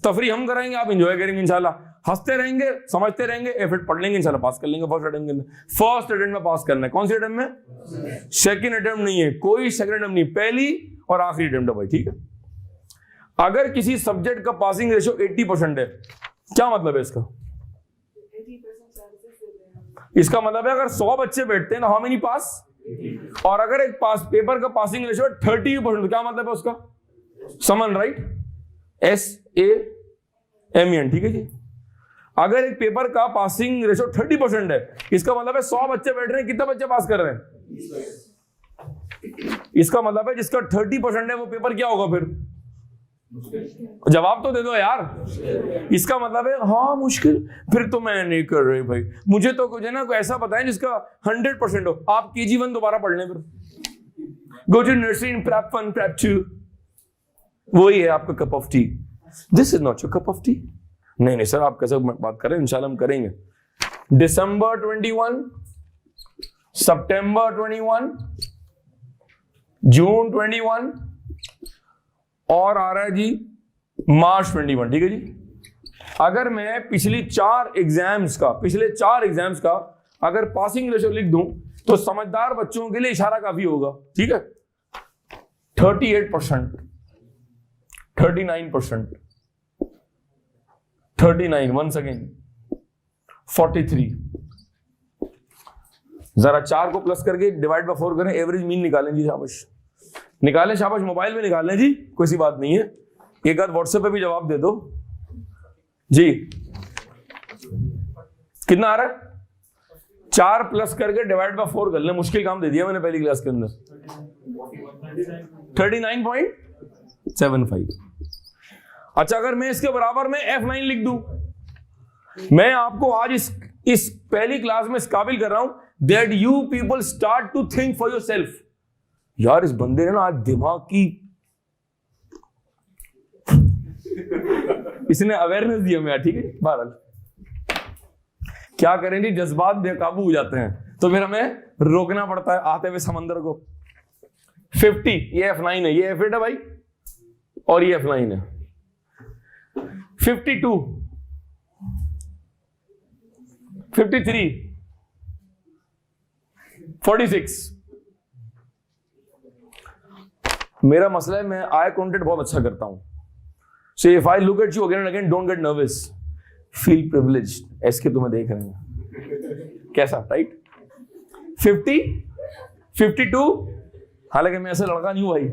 तफरी हम कराएंगे, आप एंजॉय करेंगे इंशाल्लाह, हंसते रहेंगे, समझते रहेंगे, एफर्ट पढ़ लेंगे, इंशाल्लाह पास कर लेंगे। फर्स्ट अटेम्प्ट में पास करना है। कौन सी अटेम्प्ट में? सेकंड अटेम्प्ट नहीं है, कोई सेकंड अटेम्प्ट नहीं, पहली और आखिरी अटेम्प्ट है भाई, ठीक है। अगर किसी सब्जेक्ट का पासिंग रेशियो 80% है, क्या मतलब है इसका? इसका मतलब है अगर 100 बच्चे बैठते हैं ना, हाउ मेनी पास? और अगर एक पेपर का पासिंग रेशियो 30%, क्या मतलब है उसका? समन, राइट? SAMEN, ठीक है जी। अगर एक पेपर का पासिंग रेशियो 30% है, इसका मतलब है 100 बच्चे बैठ रहे हैं, कितने बच्चे पास कर रहे हैं? इसका मतलब है जिसका 30% है वो पेपर क्या होगा फिर? जवाब तो दे दो यार। इसका मतलब है हाँ मुश्किल, फिर तो मैं नहीं कर रही भाई, मुझे तो कुछ है ना कोई ऐसा बताएं जिसका 100% हो। आप KG1 दोबारा पढ़ लें, फिर go to nursery in prep 1 prep 2, वही है आपका cup of tea. This is not your cup of tea. नहीं सर, आप कैसे बात कर रहे हैं? इंशाल्लाह हम करेंगे। दिसंबर 21, सितंबर 21, जून 21 और आ रहा है जी मार्च 21, ठीक है जी। अगर मैं पिछले 4 एग्जाम्स का अगर पासिंग रेशियो लिख दूं तो समझदार बच्चों के लिए इशारा काफी होगा, ठीक है। 38%, 39%, 39, once again 43। जरा 4 को प्लस करके डिवाइड बाय 4 करें, एवरेज मीन निकालें जी, शाबाश निकालें, शाबाश। मोबाइल में निकालें जी, कोई सी बात नहीं है। एक आध व्हाट्सएप पे भी जवाब दे दो जी। कितना आ रहा है? 4 प्लस करके डिवाइड बाय 4 कर ले। मुश्किल काम दे दिया मैंने पहली क्लास के अंदर। 39.75। अच्छा, अगर मैं इसके बराबर में F9 लिख दूं, मैं आपको आज इस पहली क्लास में इस काबिल कर रहा हूं that you people start to think for yourself. यार इस बंदे ने ना आज दिमाग की इसने अवेयरनेस दिया मैं, ठीक है। बहरहाल क्या करें जी, जज्बात बेकाबू हो जाते हैं तो फिर हमें रोकना पड़ता है आते हुए समंदर को। 50 ये F9 है, ये F8 है भाई, और ये F9 है। 52, 53, 46। मेरा मसला है मैं आई कांटेक्ट बहुत अच्छा करता हूं। So if I look at you again and again, don't get nervous, feel privileged. ऐसे तुम्हें देख रहे हैं कैसा, राइट? 50, 52, हालांकि मैं ऐसे लड़का नहीं हूं भाई।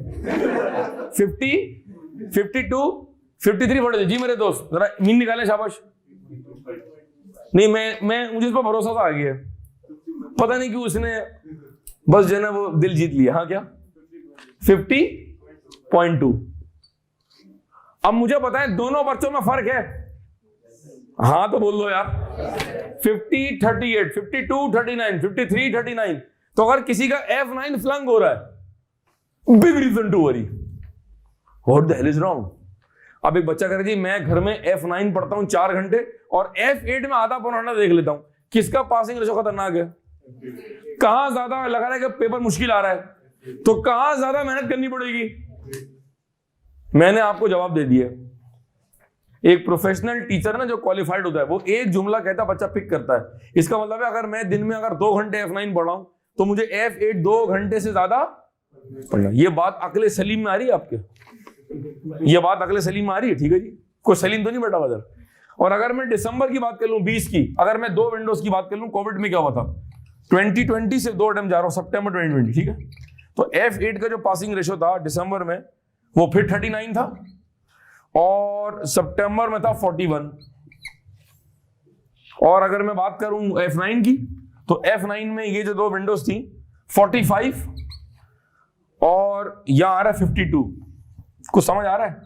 50, 52, 53 फोड़े जी मेरे दोस्त, जरा मीन निकालें, शाबाश। नहीं मैं मुझे इस पर भरोसा था आ गया, पता नहीं क्यों उसने बस जो है ना वो दिल जीत लिया। हाँ क्या 50.2। अब मुझे पता है दोनों बच्चों में फर्क है। हाँ तो बोल दो यार। 50, 38, 52, 39, 53, 39। तो अगर किसी का F9 फ्लंग हो रहा है, big reason to worry, what the hell is wrong. अब एक बच्चा कह रहा जी मैं घर में F9 पढ़ता हूं 4 घंटे और F8 में आधा पौना घंटा देख लेता हूं, किसका पासिंग रेशो खतरनाक है? कहां ज्यादा लग रहा है कि पेपर मुश्किल आ रहा है, तो कहां ज्यादा मेहनत करनी पड़ेगी? मैंने आपको जवाब दे दिया। एक प्रोफेशनल टीचर ना जो क्वालिफाइड होता है वो एक जुमला कहता है, बच्चा पिक करता है। इसका मतलब है अगर मैं दिन में अगर 2 घंटे F9 पढ़ा हूं तो मुझे F8 2 घंटे से ज्यादा पढ़ना। ये बात अकले सलीम में आ रही है आपके? ये बात अकले सलीम में आ रही है? ठीक है जी, कोई सलीम तो नहीं बैठा बदर। और अगर मैं दिसंबर की बात कर लूं 20 की, अगर मैं 2 विंडोज की बात कर लूं, कोविड में क्या हुआ था, 2020 से 2 अटेम्प्ट जा रहा हूं, सितंबर 2020, ठीक है। तो F8 का जो पासिंग रेशो था दिसंबर में वो फिर 39 था और सितंबर में था 41। और अगर मैं बात करूं F9 की तो F9 में ये जो 2 विंडोज थी 45 और यहां आ रहा है 52। कुछ समझ आ रहा है?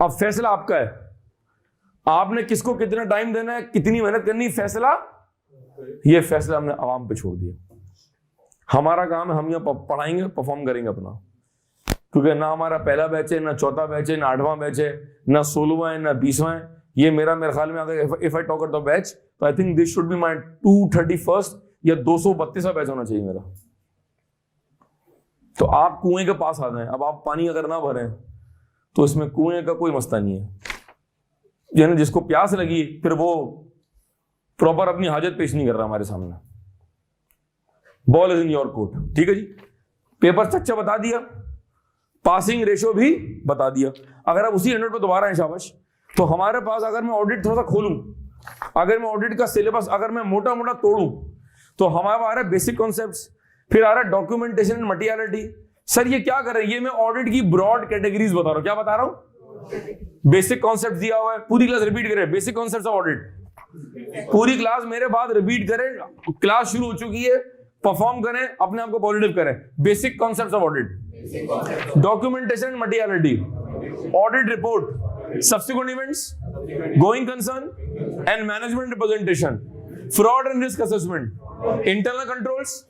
अब फैसला आपका है, आपने किसको कितना टाइम देना है, कितनी मेहनत करनी, फैसला ये फैसला हमने आवाम पे छोड़ दिया। हमारा काम है हम यहां पढ़ाएंगे, परफॉर्म करेंगे अपना, क्योंकि ना हमारा पहला बैच है, ना चौथा बैच है, ना 8वां बैच है, ना 16वां है, ना 20वां है। ये मेरा मेरे ख्याल में अगर if I talk about the batch तो I think this should be my 231st या 232वां बैच होना चाहिए मेरा। तो आप कुएं के पास आ गए, अब आप पानी अगर ना भरें तो इसमें कुएं का कोई मसला नहीं है। यानी जिसको प्यास लगी फिर वो प्रॉपर अपनी हाजत पेश नहीं कर रहा हमारे सामने। Ball is in your court, ठीक है जी। पेपर स्ट्रक्चर बता दिया, पासिंग रेशो भी बता दिया। अगर आप उसी 100 पे दोबारा हैं, शाबाश। तो हमारे पास अगर मैं ऑडिट थोड़ा सा खोलूं, अगर मैं ऑडिट का सिलेबस अगर मैं मोटा मोटा तोड़ूं तो हमारे पास आ रहा है बेसिक कॉन्सेप्ट्स, फिर आ रहा है डॉक्यूमेंटेशन एंड मटेरियलिटी। सर ये क्या कर रहे हैं? ये मैं ऑडिट की ब्रॉड कैटेगरीज बता रहा हूं। क्या बता रहा हूं? बेसिक कॉन्सेप्ट दिया हुआ है, पूरी क्लास रिपीट करें। बेसिक कॉन्सेप्ट्स ऑफ ऑडिट पूरी क्लास मेरे बाद रिपीट करें। क्लास शुरू हो चुकी है, परफॉर्म करें, अपने आप को पॉजिटिव करें। Basic concepts of audit, documentation and materiality, audit report, subsequent events, going concern and management representation, fraud and risk assessment, internal controls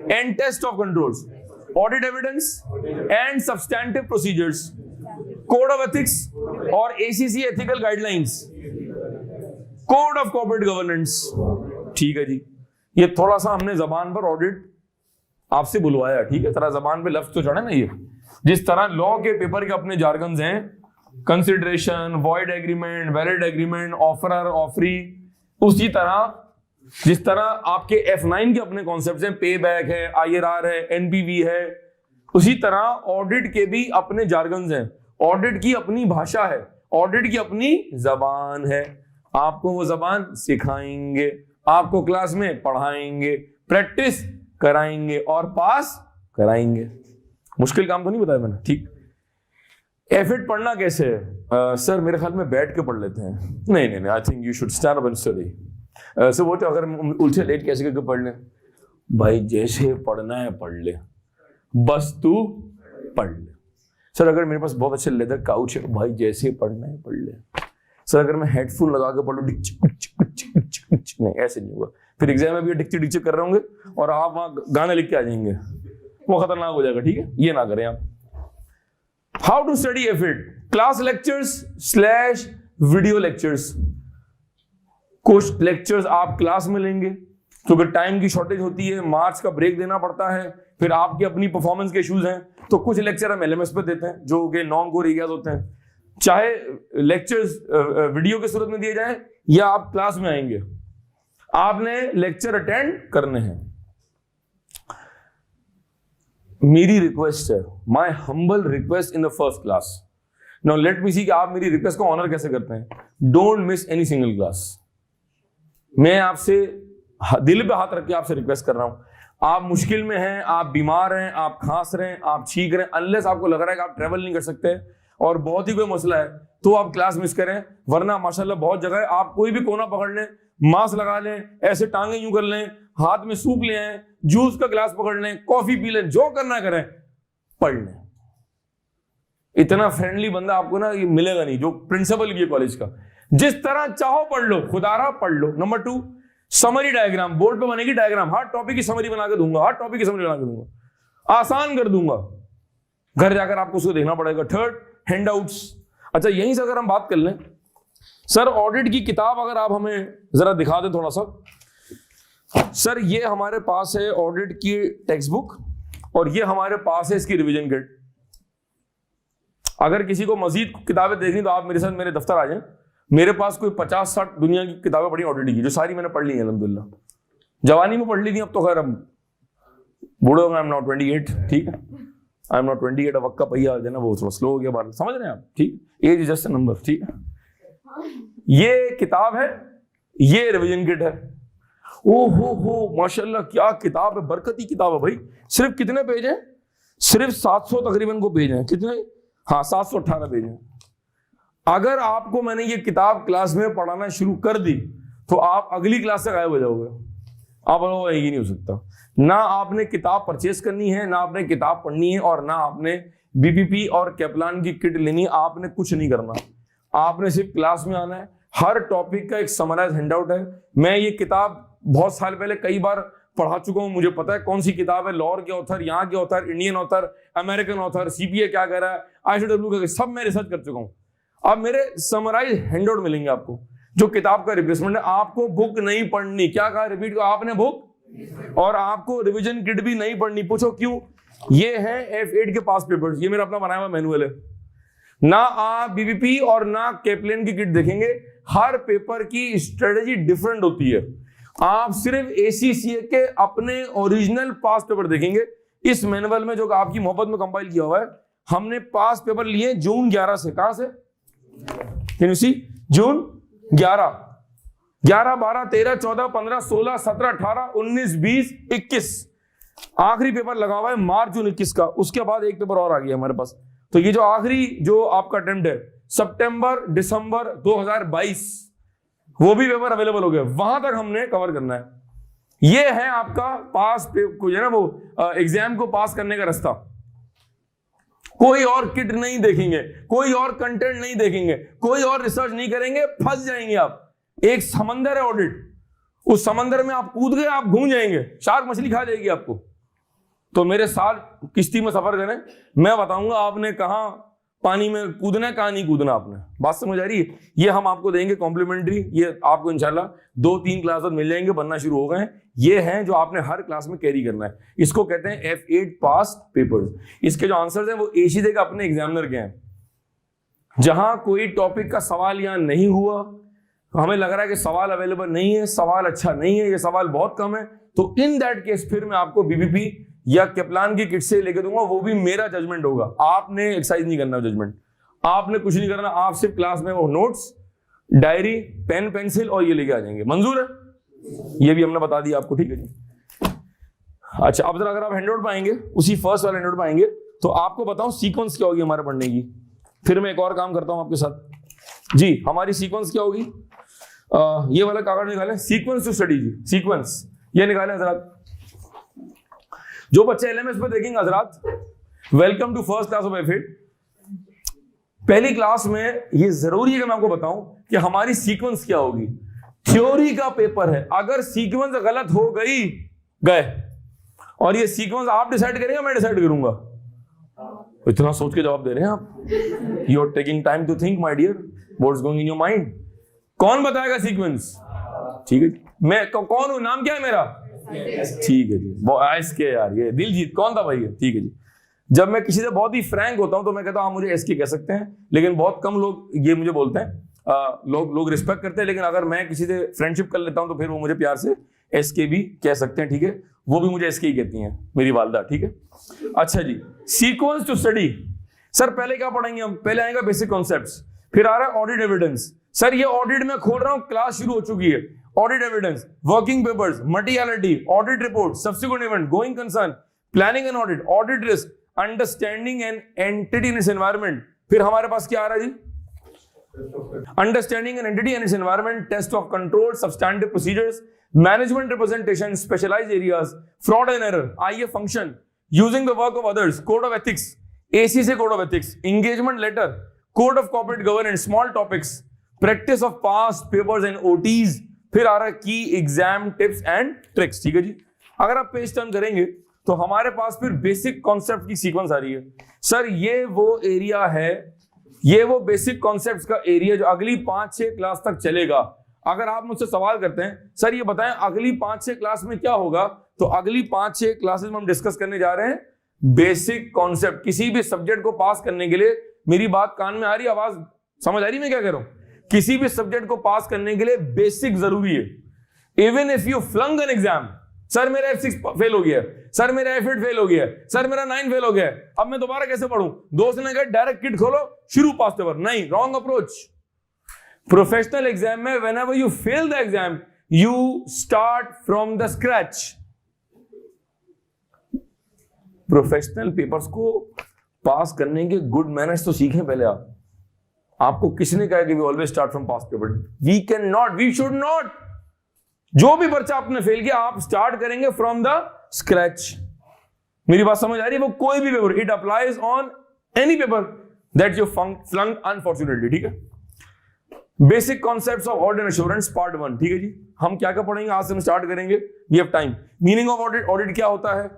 and test of controls, audit evidence and substantive procedures, code of ethics और ACC ethical guidelines, code of corporate governance। ठीक है जी, ये थोड़ा सा हमने जबान पर audit आपसे बुलवाया, ठीक है। तरह जबान पे लफ्ज तो चढ़े ना, ये जिस तरह लॉ के पेपर के अपने जार्गन्स हैं, consideration, void agreement, valid agreement, offeror, offeree, उसी तरह जिस तरह आपके F9 के अपने कॉन्सेप्ट्स हैं, पे बैक है, IRR है, NPV है, उसी तरह ऑडिट के भी अपने जार्गन्स हैं, ऑडिट की अपनी भाषा है, ऑडिट की अपनी जबान है। आपको वो जबान सिखाएंगे, आपको क्लास में पढ़ाएंगे, प्रैक्टिस कराएंगे और पास कराएंगे। मुश्किल काम तो नहीं बताया मैंने, ठीक। F8 पढ़ना कैसे है? सर मेरे ख्याल में बैठ के पढ़ लेते हैं। नहीं नहीं, I think you should stand up and study. Sir वो तो अगर उल्टे लेट कैसे करके पढ़ लें? भाई जैसे पढ़ना है पढ़ ले, बस तू पढ़ ले। सर अगर मेरे पास बहुत अच्छे लेदर काउच है, भाई जैसे पढ़ना है पढ़ ले। सर अगर मैं हेडफोन लगा के पढ़ूं, नहीं ऐसे नहीं होगा। फिर एग्जाम में भी डिक्ची डिक्ची कर रहे होंगे और आप वहां गाने लिख के आ जाएंगे, वो खतरनाक हो जाएगा। ठीक है, ये ना करें आप। हाउ टू स्टडी एफिड? Class lectures slash video lectures. कुछ लेक्चर्स आप क्लास में लेंगे क्योंकि टाइम की शॉर्टेज होती है, मार्क्स का ब्रेक देना पड़ता है, फिर आपकी अपनी परफॉर्मेंस के इश्यूज हैं, तो कुछ लेक्चर हम एलएमएस पे देते हैं जो कि नॉन कोर एरियाज होते हैं। चाहे लेक्चर्स वीडियो के सूरत में दिए जाए या आप क्लास में आएंगे, आपने लेक्चर अटेंड करने हैं। मेरी रिक्वेस्ट है, my humble request in the first class, now let me see कि आप मेरी रिक्वेस्ट को ऑनर कैसे करते हैं। Don't miss any single class. मैं आपसे दिल पे हाथ रख के आपसे रिक्वेस्ट कर रहा हूं। आप मुश्किल में हैं, आप बीमार हैं, आप खांस रहे हैं, आप छींक रहे हैं, अनलेस आपको लग रहा है कि आप ट्रेवल नहीं कर सकते और बहुत ही कोई मसला है, तो आप क्लास मिस करें। वरना माशाल्लाह बहुत जगह है, आप कोई भी कोना पकड़ लें, मास्क लगा लें, ऐसे टांगे यूं कर लें, हाथ में सूप ले आए, जूस का गिलास पकड़ लें, कॉफी पी लें, जो करना करें, पढ़ लें। इतना फ्रेंडली बंदा आपको ना ये मिलेगा नहीं जो प्रिंसिपल भी है कॉलेज का। जिस तरह चाहो पढ़ लो, खुदारा पढ़ लो। Number 2, summary diagram. बोर्ड पे बनेगी डायग्राम, हर टॉपिक की समरी बना के दूंगा, हर टॉपिक की समरी बना के दूंगा, आसान कर दूंगा। घर जाकर आपको उसको देखना पड़ेगा। 3rd, handouts. अच्छा यहीं से अगर हम बात कर लें, सर ऑडिट की किताब अगर आप हमें जरा दिखा दें थोड़ा सा। सर ये हमारे पास है ऑडिट की टेक्स्ट बुक और ये हमारे पास है इसकी रिवीजन किट। अगर किसी को मजीद किताबें देखनी तो आप मेरे साथ मेरे दफ्तर आ जाएं। मेरे पास कोई 50-60 दुनिया की किताबें पढ़ी ऑडिट की, जो सारी मैंने पढ़ ली है अल्हम्दुलिल्लाह। जवानी में पढ़ ली थी, अब तो खैर अब बूढ़े हो गए। आई एम नॉट 28, ठीक है, आई एम नॉट 28। अब वक्त का पहिया जो ना वो थोड़ा स्लो हो गया बात, समझ रहे हैं आप? ठीक, age is just a number. ठीक है, ये किताब है, ये रिवीजन किट है। ओ हो माशाल्लाह क्या किताब है, बरकती किताब है भाई। सिर्फ कितने पेज हैं? सिर्फ 700 तकरीबन को पेज हैं। कितने? हाँ 718 पेज हैं। अगर आपको मैंने ये किताब क्लास में पढ़ाना शुरू कर दी तो आप अगली क्लास से गायब हो जाओगे। आप ये नहीं हो सकता। ना आपने किताब परचेज करनी है, ना आपने किताब पढ़नी है, और ना आपने बीपीपी और कैपलान की किट लेनी है। आपने कुछ नहीं करना, आपने सिर्फ क्लास में आना है। हर टॉपिक का एक समराइज हैंडआउट है। मैं ये किताब बहुत साल पहले कई बार पढ़ा चुका हूं, मुझे पता है कौन सी किताब है, लॉर के ऑथर, यहाँ के author, Indian author, American author, CPA क्या कह रहा है, आईसीडब्ल्यू का, सब मैं रिसर्च कर चुका हूं। अब मेरे समराइज हैंडआउट मिलेंगे आपको जो किताब का रिप्लेसमेंट है। आपको बुक नहीं पढ़नी, क्या कहा, रिपीट को, आपने बुक, और आपको रिवीजन किट भी नहीं पढ़नी। पूछो क्यों? ये है F8 के पास पेपर्स, ये मेरा अपना बनाया हुआ मैनुअल है। ना आप बीबीपी और ना कैपलान की किट देखेंगे। हर पेपर की स्ट्रेटेजी डिफरेंट होती है। आप सिर्फ ACCA के अपने ओरिजिनल पास पेपर देखेंगे। इस मैनुअल में जो आपकी मोहब्बत में कंपाइल किया हुआ है, हमने पास पेपर लिए जून 11 से। कहां से? Can you see? जून 11, 12, 13, 14, 15, 16, 17, 18, 19, 20, 21 आखिरी पेपर लगा हुआ है मार्च जून 21 का। उसके बाद एक पेपर और आ गया हमारे पास। तो ये जो आखिरी जो आपका अटेम्प्ट है सितंबर दिसंबर 2022, वो भी पेपर अवेलेबल हो गया। वहां तक हमने कवर करना है। ये है आपका पास जो है ना वो एग्जाम को पास करने का रास्ता। कोई और किट नहीं देखेंगे, कोई और कंटेंट नहीं देखेंगे, कोई और रिसर्च नहीं करेंगे, फंस जाएंगे आप। एक समंदर है ऑडिट, उस समंदर में आप कूद गए, आप घूम जाएंगे, शार्क मछली खा जाएगी आपको। तो मेरे साथ किश्ती में सफर करें, मैं बताऊंगा आपने कहां पानी में कूदना है, कहां नहीं कूदना। आपने बात समझ आ रही है? ये हम आपको देंगे कॉम्प्लीमेंट्री, ये आपको इंशाल्लाह 2-3 क्लास मिल जाएंगे, बनना शुरू हो गए हैं। ये हैं जो आपने हर क्लास में कैरी करना है। इसको कहते हैं F8 पास पेपर्स। इसके जो आंसर्स हैं वो ACCA के अपने एग्जामिनर के हैं। जहां कोई टॉपिक का सवाल यहां नहीं हुआ, हमें लग रहा है कि सवाल अवेलेबल नहीं है, सवाल अच्छा नहीं है, ये सवाल बहुत कम है, तो इन दैट केस फिर मैं आपको बीबीपी या कैपलान की किट से लेके दूंगा। वो भी मेरा जजमेंट होगा, आपने एक्सरसाइज नहीं करना, जजमेंट आपने कुछ नहीं करना। आप सिर्फ क्लास में वो नोट्स, डायरी, पेन, पेंसिल और ये लेके आ जाएंगे। मंजूर है? ये भी हमने बता दिया आपको, ठीक है जी। अच्छा अब जरा अगर आप हैंडआउट पाएंगे, उसी फर्स्ट वाले हैंडआउट पाएंगे, तो आपको बताऊं सीक्वेंस क्या होगी हमारे पढ़ने की। फिर मैं एक और काम करता हूं आपके साथ जी। हमारी सीक्वेंस क्या होगी? ये वाला कागज निकालें, सीक्वेंस टू स्टडी जी, सीक्वेंस ये निकालें हजरात। जो बच्चे एलएमएस पे देखेंगे हजरात, welcome to first class of एफिड। पहली क्लास में ये जरूरी है कि मैं आपको बताऊं कि हमारी सीक्वेंस क्या होगी। थ्योरी का पेपर है, अगर सीक्वेंस गलत हो गई गए, और ये सीक्वेंस आप डिसाइड करेंगे मैं डिसाइड करूंगा? इतना सोच के जवाब दे रहे हैं आप। You are taking time to think my dear, what's going in your mind. कौन बताएगा सीक्वेंस? ठीक है, मैं कौन हूं, नाम क्या है मेरा? ठीक है जी, एसके यार, ये दिलजीत कौन था भाई? ठीक है जी। जब मैं किसी से बहुत ही फ्रैंक होता हूं तो मैं कहता हूं आप मुझे एसके कह सकते हैं, लेकिन बहुत कम लोग ये मुझे बोलते हैं। लोग रिस्पेक्ट करते हैं, लेकिन अगर मैं किसी से फ्रेंडशिप कर लेता हूं तो फिर वो मुझे प्यार से एसके भी कह सकते हैं। ठीक है, वो भी मुझे एसके ही कहती हैं, मेरी वालदा। ठीक है, अच्छा जी, सीक्वेंस टू स्टडी। सर पहले क्या पढ़ेंगे हम? पहले आएगा बेसिक कॉन्सेप्ट्स, फिर आ रहा है ऑडिट एविडेंस। सर ये ऑडिट में खोल रहा हूं, क्लास शुरू हो चुकी है। Audit evidence, working papers, materiality, audit report, subsequent event, going concern, planning and audit, audit risk, understanding an entity in its environment. फिर हमारे पास क्या आ रहा है जी? Understanding an entity in its environment, test of control, substantive procedures, management representation, specialised areas, fraud and error, IA function, using the work of others, code of ethics, एसी से code of ethics, engagement letter, code of corporate governance, small topics, practice of past papers and OTs. फिर आ रहा है की exam tips and tricks. ठीक है जी, अगर आप पेज टर्न करेंगे तो हमारे पास फिर बेसिक कॉन्सेप्ट की सीक्वेंस आ रही है। सर ये वो एरिया है, ये वो बेसिक कॉन्सेप्ट्स का एरिया जो अगली 5-6 क्लास तक चलेगा। अगर आप मुझसे सवाल करते हैं सर ये बताएं अगली 5-6 क्लास में क्या होगा, तो अगली 5-6 क्लासेस में हम डिस्कस करने जा रहे हैं बेसिक कॉन्सेप्ट। किसी भी सब्जेक्ट को पास करने के लिए, मेरी बात कान में आ रही, आवाज समझ आ रही मैं क्या कह रहा हूं? किसी भी सब्जेक्ट को पास करने के लिए बेसिक जरूरी है। Even if you flunk an exam, sir मेरा F6 फेल हो गया, सर मेरा F8 फेल हो गया, सर मेरा 9 फेल हो गया, अब मैं दोबारा कैसे पढ़ूं? दोस्त ने कहा डायरेक्ट किट खोलो, शुरू पास पेपर। नहीं, रॉन्ग अप्रोच। प्रोफेशनल एग्जाम में whenever you fail the exam you start from the scratch. Professional papers को पास करने के गुड मैनर्स तो सीखें पहले आप। आपको किसने कहा कि we always start from past paper? We can not, we should not. जो भी पर्चा आपने फेल किया आप स्टार्ट करेंगे फ्रॉम द स्क्रैच। मेरी बात समझ आ रही है? वो कोई भी paper, it applies on any paper that you flunk unfortunately. ठीक है, basic concepts of audit and assurance part 1। ठीक है जी, हम क्या क्या पढ़ेंगे आज से हम स्टार्ट करेंगे, we have time. Meaning of audit, audit क्या होता है,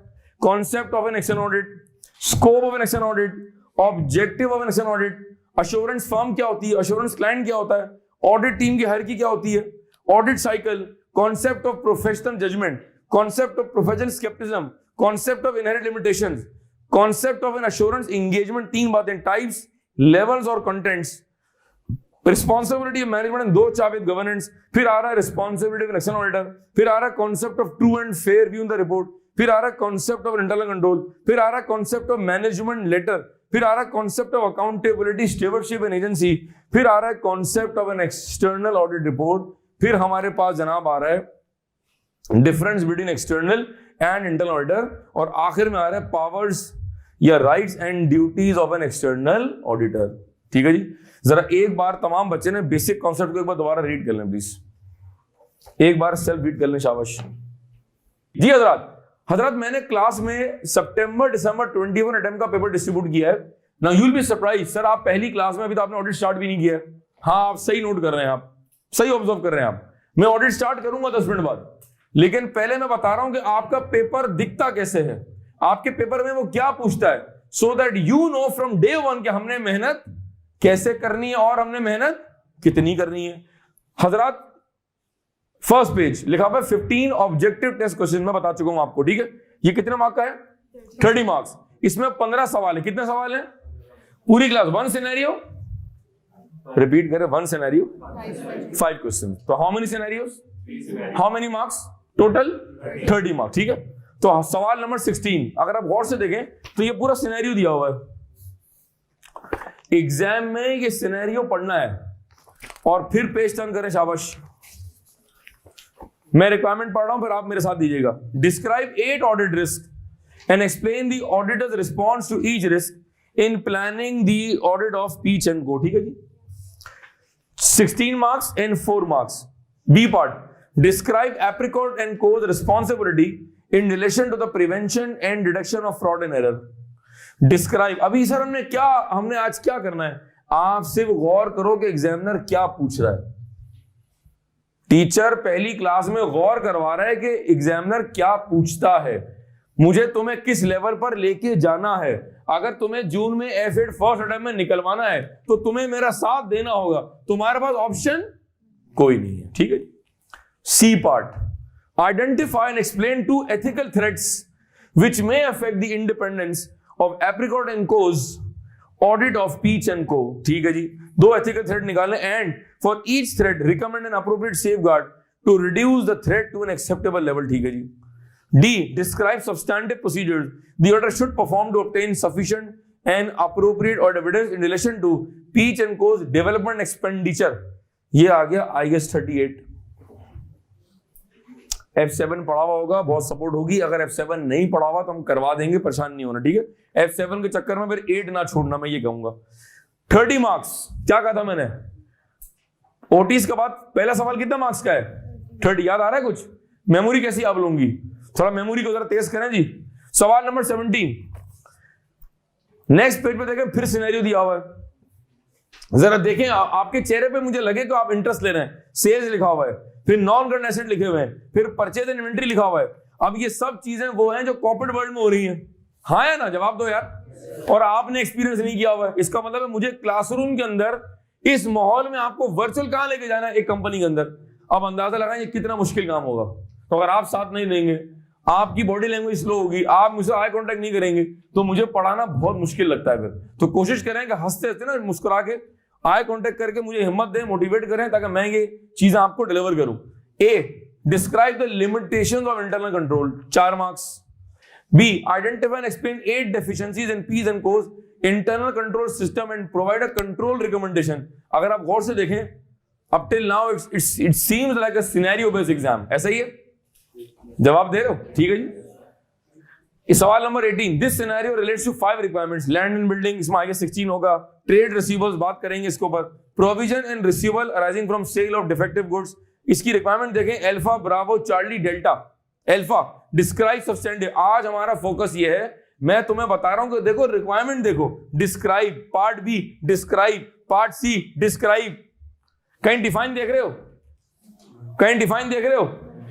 concept of an external audit, scope of an external audit, objective of an external audit, assurance firm क्या होती है, अश्योरेंस क्लाइंट क्या होता है, ऑडिट टीम की हायरार्की क्या होती है, audit cycle, concept of professional judgment, concept of professional scepticism, concept of inherent limitations, concept of an assurance engagement, 3 बातें, टाइप्स, लेवल्स और contents, responsibility of management and 2 चाबित गवर्नेंस। फिर आ रहा है responsibility of an external auditor, फिर आ रहा है concept of true and fair view in the report, फिर आ रहा है कॉन्सेप्ट ऑफ इंटरनल कंट्रोल, फिर आ रहा है कॉन्सेप्ट ऑफ मैनेजमेंट लेटर, फिर आ रहा है concept of accountability, stewardship and agency, फिर आ रहा है concept of an external audit report, फिर हमारे पास जनाब आ रहा है difference between external and internal auditor, और आखिर में आ रहा है पावर्स या rights and duties of an external auditor. ठीक है जी, जरा एक बार तमाम बच्चे ने बेसिक कॉन्सेप्ट को एक बार दोबारा रीड कर लें प्लीज, एक बार सेल्फ रीड कर लें, शाबाश जी। हजरत मैंने क्लास में सितंबर दिसंबर 21 अटेम्प्ट का पेपर डिस्ट्रीब्यूट किया है। Now you will be surprise, sir आप पहली क्लास में, अभी तो आपने ऑडिट स्टार्ट भी नहीं किया है। हाँ, आप सही नोट कर रहे हैं, आप सही ऑब्जर्व कर रहे हैं आप। मैं ऑडिट स्टार्ट करूंगा 10 मिनट बाद, लेकिन पहले मैं बता रहा हूं कि आपका पेपर दिखता कैसे है, आपके पेपर में वो क्या पूछता है, so that you know from day 1 कि हमने मेहनत कैसे करनी है और हमने मेहनत कितनी करनी है। हजरात फर्स्ट पेज लिखा हुआ है 15 ऑब्जेक्टिव टेस्ट क्वेश्चन, मैं बता चुका हूं आपको। ठीक है, ये कितने मार्क का है? 30 मार्क्स। इसमें 15 सवाल है। कितने सवाल हैं? पूरी क्लास 1 सिनेरियो, रिपीट करें, 1 सिनेरियो 5 क्वेश्चन। तो how many scenarios, how many marks total? 30 marks. ठीक है, तो सवाल नंबर 16 अगर आप गौर से देखें तो ये पूरा सिनेरियो दिया हुआ है। एग्जाम में ये सिनेरियो पढ़ना है और फिर पेज टर्न करें, शाबाश। मैं रिक्वायरमेंट पढ़ रहा हूं, फिर आप मेरे साथ दीजिएगा। Describe 8 audit risk and explain the auditor's response to each risk in planning the audit of Peach and Co. ठीक है जी, 16 marks and 4 marks. B part, describe Apricot and Co's responsibility in relation to the prevention and detection of fraud and error. Describe, अभी sir हमने आज क्या करना है, आप सिर्फ गौर करो कि एग्जामिनर क्या पूछ रहा है। टीचर पहली क्लास में गौर करवा रहा है कि एग्जामिनर क्या पूछता है, मुझे तुम्हें किस लेवल पर लेके जाना है। अगर तुम्हें जून में F8 फर्स्ट अटेम्प्ट में निकलवाना है तो तुम्हें मेरा साथ देना होगा, तुम्हारे पास ऑप्शन कोई नहीं है। ठीक है। C part, identify and explain 2 ethical threats which may affect the independence of Apricot and Co's audit of Peach and Co. ठीक है जी, 2 एथिकल थ्रेट निकालने and for each threat recommend an appropriate safeguard to reduce the threat to an acceptable level. ठीक है जी। D, describe substantive procedures the auditor should perform to obtain sufficient and appropriate audit evidence in relation to Peach and Co's development expenditure। ये आ गया IS 38। F7 पढ़ा हुआ होगा, बहुत support होगी। अगर F7 नहीं पढ़ा हुआ तो हम करवा देंगे, परेशान नहीं होना। ठीक है, F7 के चक्कर में फिर 8 ना छोड़ना, मैं ये कहूंगा। 30 मार्क्स, क्या कहा था मैंने, ओटीज के बाद पहला सवाल कितना मार्क्स का है, 30। याद आ रहा है कुछ? मेमोरी कैसी आप लोगों, थोड़ा मेमोरी को जरा तेज करें जी। सवाल नंबर 17, नेक्स्ट पेज पे देखें, फिर सिनेरियो दिया हुआ है, जरा देखें। आपके चेहरे पे मुझे लगे कि आप इंटरेस्ट ले रहे हैं। सेल्स लिखा हुआ है, फिर नॉन करंट एसेट लिखे हुए हैं, फिर परचेज एंड इन्वेंटरी लिखा हुआ है। अब ये सब चीजें वो हैं जो कॉर्पोरेट वर्ल्ड में हो रही हैं। हाँ या ना, जवाब दो यार। और आपने एक्सपीरियंस नहीं किया हुआ है, इसका मतलब है मुझे क्लासरूम के अंदर इस माहौल में आपको वर्चुअल कहां लेके जाना है, एक कंपनी के अंदर। अब अंदाजा लगाएं ये कितना मुश्किल काम होगा। तो अगर आप साथ नहीं देंगे, आपकी बॉडी लैंग्वेज स्लो होगी, आप मुझसे आई कांटेक्ट नहीं करेंगे, तो मुझे पढ़ाना बहुत मुश्किल लगता है। फिर तो कोशिश करें कि हंसते हंसते ना, मुस्कुरा के आई कांटेक्ट करके मुझे हिम्मत दें, मोटिवेट करें, ताकि मैं ये चीजें आपको डिलीवर करूं। A, describe the limitations of internal control, 4 marks. B, identify and explain 8 deficiencies in peace and cause internal control system and provide a control recommendation. अगर आप गौर से देखें, up till now it seems like a scenario based exam, ऐसा ही है? जवाब दे रहे हो? ठीक है जी। सवाल number 18, this scenario relates to 5 requirements. Land and building, इसमें आगे 16 होगा। ट्रेड रिसीवेबल्स बात करेंगे इसके ऊपर। Provision and receivable arising from sale of defective goods, इसकी रिक्वायरमेंट देखें, alpha bravo charlie delta alpha. Describe substantive, आज हमारा फोकस ये है, मैं तुम्हें बता रहा हूं कि देखो रिक्वायरमेंट देखो, describe part B, describe part C, describe. कहीं डिफाइन देख रहे हो? कहीं डिफाइन देख रहे हो?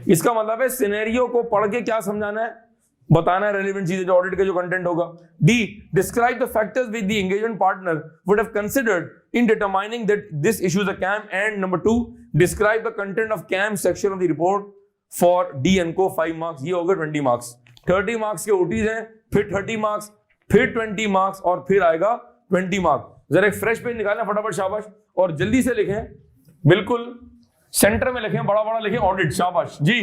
इसका मतलब है सिनेरियो को पढ़ के क्या समझाना है, बताना है रेलेवेंट चीजें, जो ऑडिट का जो कंटेंट होगा। D, describe the factors with the engagement partner would have considered in determining that this issue is a KAM. And number 2, describe the content of KAM section of the report for D and Co. 5 marks, ये हो गए 20 marks. 30 marks के OTs हैं, फिर 30 marks, फिर 20 marks, और फिर आएगा 20 मार्क्स। जरा एक फ्रेश पेज निकालना फटाफट, शाबाश, और जल्दी से लिखें, बिल्कुल सेंटर में लिखें, बड़ा बड़ा लिखें, ऑडिट, शाबाश जी।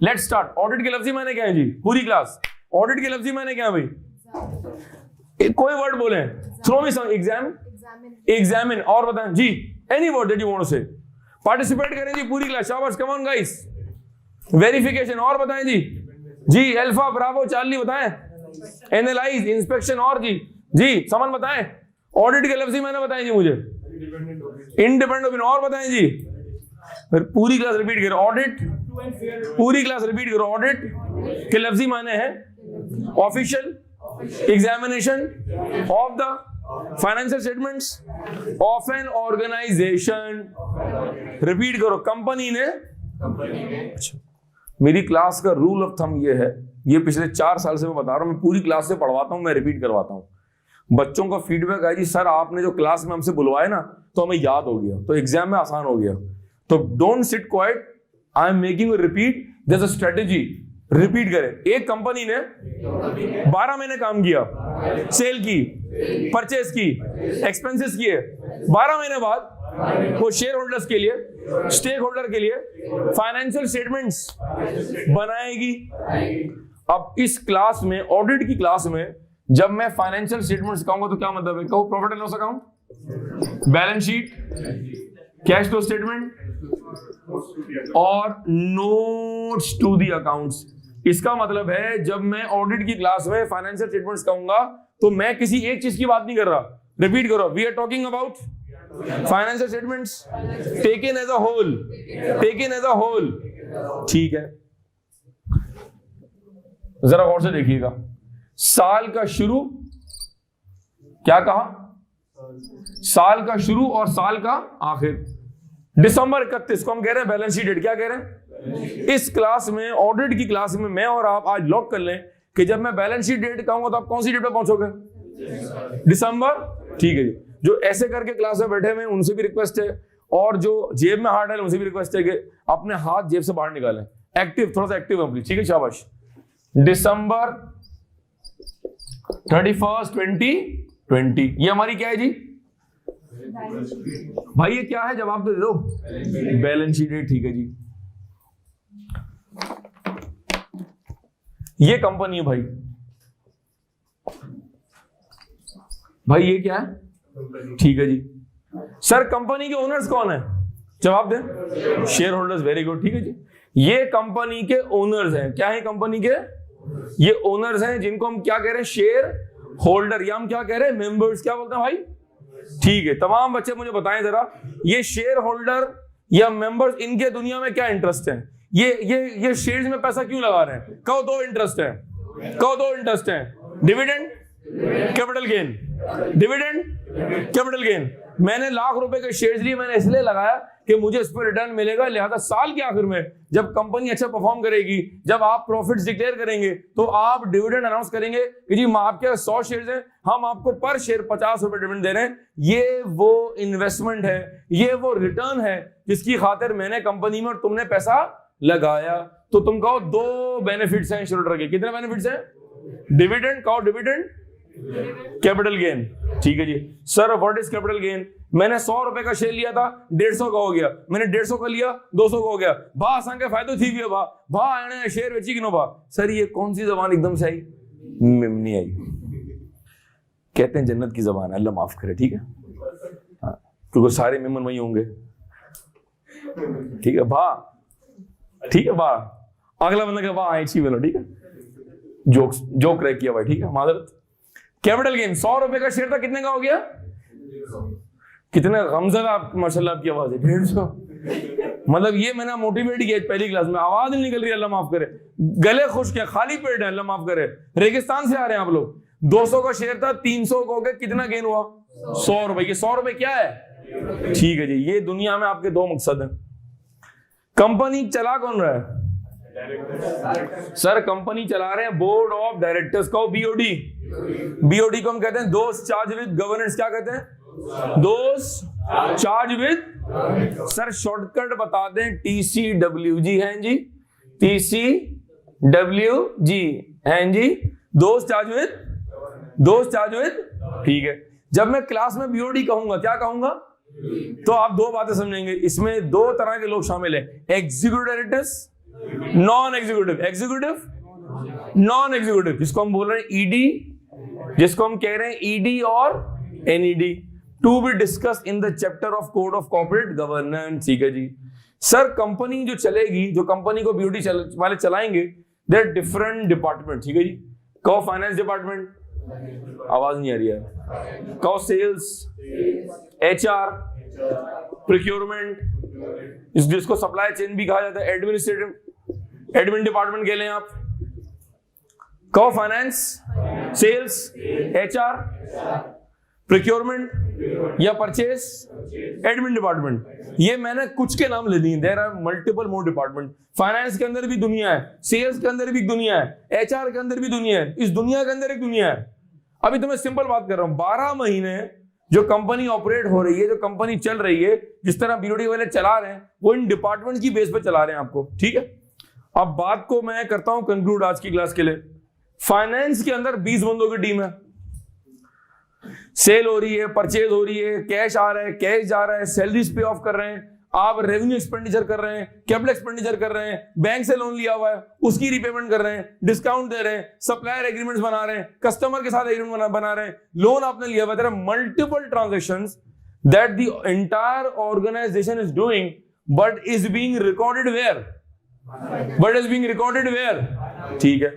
Let's start. ऑडिट के लफ्जी मैंने क्या है जी, पूरी क्लास ऑडिट के लफ्जी मैंने क्या है भाई, कोई वर्ड बोले, throw me some, exam, examine, और बताएं जी, any word that you want to say. Participate करें जी पूरी क्लास, शाबाश, कम ऑन गाइस। वेरिफिकेशन, और बताएं जी, जी अल्फा ब्रावो चार्ली बताएं, एनालाइज, इंस्पेक्शन, और जी जी समन बताएं। ऑडिट के लफ्जी मैंने बताएं जी मुझे, इंडिपेंडेंट ओपिनियन, और बताएं जी। फिर पूरी क्लास रिपीट करो, ऑडिट, पूरी क्लास रिपीट करो। ऑडिट के लफ्जी माने हैं official examination of the financial statements of an organisation. Repeat करो, कंपनी ने। अच्छा, मेरी क्लास का रूल ऑफ थंब ये है, ये पिछले 4 साल से मैं बता रहा हूं, मैं पूरी क्लास से पढ़वाता हूं, मैं रिपीट करवाता हूं। बच्चों का फीडबैक है जी, सर आपने जो क्लास में हमसे बुलवाए ना, तो हमें याद हो गया, तो एग्जाम में आसान हो गया। तो don't sit quiet, I am making you repeat, there is a strategy. Repeat करें। एक कंपनी ने 12 महीने काम किया, सेल की, परचेज की, एक्सपेंसेस किए, 12 महीने बाद वो शेयर होल्डर्स के लिए, स्टेक होल्डर के लिए फाइनेंशियल स्टेटमेंट्स बनाएगी। अब इस क्लास में, ऑडिट की क्लास में, जब मैं फाइनेंशियल स्टेटमेंट्स कहूंगा तो क्या मतलब है, कहो profit and loss account, balance sheet, cash flow statement और नोट्स टू द अकाउंट्स। इसका मतलब है जब मैं ऑडिट की क्लास में फाइनेंशियल स्टेटमेंट्स कहूंगा तो मैं किसी एक चीज की बात नहीं कर रहा, रिपीट करो, we are talking about financial statements taken as a whole, taken as a whole. ठीक है, जरा गौर से देखिएगा, साल का शुरू, क्या कहा, साल का शुरू और साल का आखिर। दिसंबर 31 को हम कह रहे हैं बैलेंस शीट डेट, क्या कह रहे हैं? इस क्लास में, ऑडिट की क्लास में, मैं और आप आज लॉक कर लें कि जब मैं बैलेंस शीट डेट कहूंगा तो आप कौन सी डेट पे पहुंचोगे? दिसंबर। ठीक है जी, जो ऐसे करके क्लास में बैठे हुए उनसे भी रिक्वेस्ट है, और जो जेब में हाथ डाले उनसे भी रिक्वेस्ट है कि अपने हाथ जेब से बाहर निकालें, एक्टिव, थोड़ा सा एक्टिव है, ठीक है, शाबाश। दिसंबर 31, 2020, ये हमारी क्या है जी भाई? ये क्या है, जवाब तो दे दो, बैलेंस शीट डेट। ठीक है जी, ये कंपनी है भाई, भाई ये क्या है? ठीक है जी, सर कंपनी के ओनर्स कौन है? जवाब दें, शेयर होल्डर्स। वेरी गुड, ठीक है जी, ये कंपनी के ओनर्स हैं। क्या है कंपनी के? ये ओनर्स हैं, जिनको हम क्या कह रहे हैं? शेयर होल्डर, या हम क्या कह रहे हैं? मेंबर्स। क्या बोलते हैं भाई? ठीक है, तमाम बच्चे मुझे बताएं जरा, ये शेयर होल्डर या मेंबर्स, इनके दुनिया में क्या इंटरेस्ट है? ये शेयर्स में पैसा क्यों लगा रहे हैं? कहो दो इंटरेस्ट है, कहो दो इंटरेस्ट है, dividend, capital gain. Dividend, capital gain. मैंने लाख रुपए के शेयर्स लिए, मैंने इसलिए लगाया कि मुझे इस पर रिटर्न मिलेगा, लिहाजा साल के आखिर में जब कंपनी अच्छा परफॉर्म करेगी, जब आप प्रॉफिट्स डिक्लेयर करेंगे, तो आप डिविडेंड अनाउंस करेंगे कि जी आपके 100 शेयर्स हैं, हम आपको पर शेयर 50 रुपए डिविडेंड दे रहे हैं। ये वो इन्वेस्टमेंट है, ये वो रिटर्न है जिसकी खातिर मैंने कंपनी में और तुमने पैसा लगाया। तो तुम कहो दो बेनिफिट्स हैं शेयरहोल्डर के। कितने बेनिफिट्स हैं? डिविडेंड, कहो डिविडेंड, कैपिटल गेन। ठीक है जी, sir what is capital gain? मैंने 100 रुपए का शेयर लिया था, 150 का हो गया, मैंने 150 का लिया, 200 का हो गया, भा असां के फायदो थी भी भा आने शेयर बेची किनो भा। सर ये कौन सी जबान एकदम से आई? नहीं आई, कहते हैं जन्नत की जबान है, अल्लाह माफ करे। ठीक है, हाँ, क्योंकि सारे मेमन वही होंगे। ठीक है, भा, ठीक है, भा, अगला बंदा का भा आई छी बोलो। ठीक है, जोक क्रैक किया भाई, ठीक है, मादरत। कैपिटल गेन 100 रुपए का शेयर था, कितने का हो गया? कितने गमजदा आप, माशाल्लाह आपकी आवाज है 150। मतलब ये मैंने मोटिवेट किया पहली क्लास में, आवाज नहीं निकल रही, अल्लाह माफ करे, गले खुश्क है, खाली पेट है, अल्लाह माफ करे, रेगिस्तान से आ रहे हैं आप लोग। 200 का शेयर था, 300 का हो गया, कितना गेन हुआ? 100 रुपए। ये 100 रुपए क्या है? ठीक है जी, ये दुनिया में आपके दो मकसद हैं। कंपनी चला कौन रहा है? सर कंपनी चला रहे हैं बोर्ड ऑफ डायरेक्टर्स को, बीओडी। बीओडी को हम कहते हैं दोस्त चार्ज विद गवर्नेंस। क्या कहते हैं? दोस्त चार्ज विद, सर शॉर्टकट बता दें, TCWG हैं जी, TCWG हैं जी, दोस्त चार्ज विद, दोस्त चार्ज विद। ठीक है, जब मैं क्लास में बीओडी कहूंगा, क्या कहूंगा? तो आप दो बातें समझेंगे, इसमें दो तरह के लोग शामिल हैं, executive directors, non executive. Executive, non executive, जिसको हम बोल रहे हैं ईडी, जिसको हम कह रहे हैं ईडी और NED, to be discuss in the chapter of code of corporate governance. ठीक है जी, सर कंपनी जो चलेगी, जो कंपनी को बीओडी वाले चलाएंगे, देयर डिफरेंट डिपार्टमेंट। ठीक है जी, कहो फाइनेंस डिपार्टमेंट, आवाज नहीं आ रही है, कहो सेल्स, HR, प्रोक्योरमेंट, जिसको सप्लाई चेन भी कहा जाता है, एडमिनिस्ट्रेटिव, एडमिन डिपार्टमेंट कह लें आप, कहो फाइनेंस, सेल्स, HR, प्रोक्योरमेंट या परचेस, एडमिन डिपार्टमेंट। ये मैंने कुछ के नाम ले दिए, there are multiple more department. Finance के अंदर भी दुनिया है, सेल्स के अंदर भी एक दुनिया है, HR के अंदर भी दुनिया है, इस दुनिया के अंदर एक दुनिया है। अभी तो मैं सिंपल बात कर रहा हूं, 12 महीने जो कंपनी ऑपरेट हो रही है, जो कंपनी चल रही है, जिस तरह बीओडी वाले चला रहे हैं, वो इन डिपार्टमेंट की बेस पे चला रहे हैं आपको। ठीक है, अब बात को मैं करता हूं कंक्लूड आज की क्लास के लिए। फाइनेंस के अंदर 20 बंदों की टीम है, सेल हो रही है, परचेज हो रही है, कैश आ रहा है, कैश जा रहा है, सैलरीज पे ऑफ कर रहे हैं, आप रेवेन्यू एक्सपेंडिचर कर रहे हैं, कैपिटल एक्सपेंडिचर कर रहे हैं, बैंक से लोन लिया हुआ है उसकी रीपेमेंट कर रहे हैं, डिस्काउंट दे रहे हैं, सप्लायर एग्रीमेंट्स बना रहे हैं, कस्टमर के साथ एग्रीमेंट बना रहे हैं, लोन आपने लिया हुआ है, multiple transactions that the entire organisation is doing, but is being recorded where, but is being recorded where. ठीक है,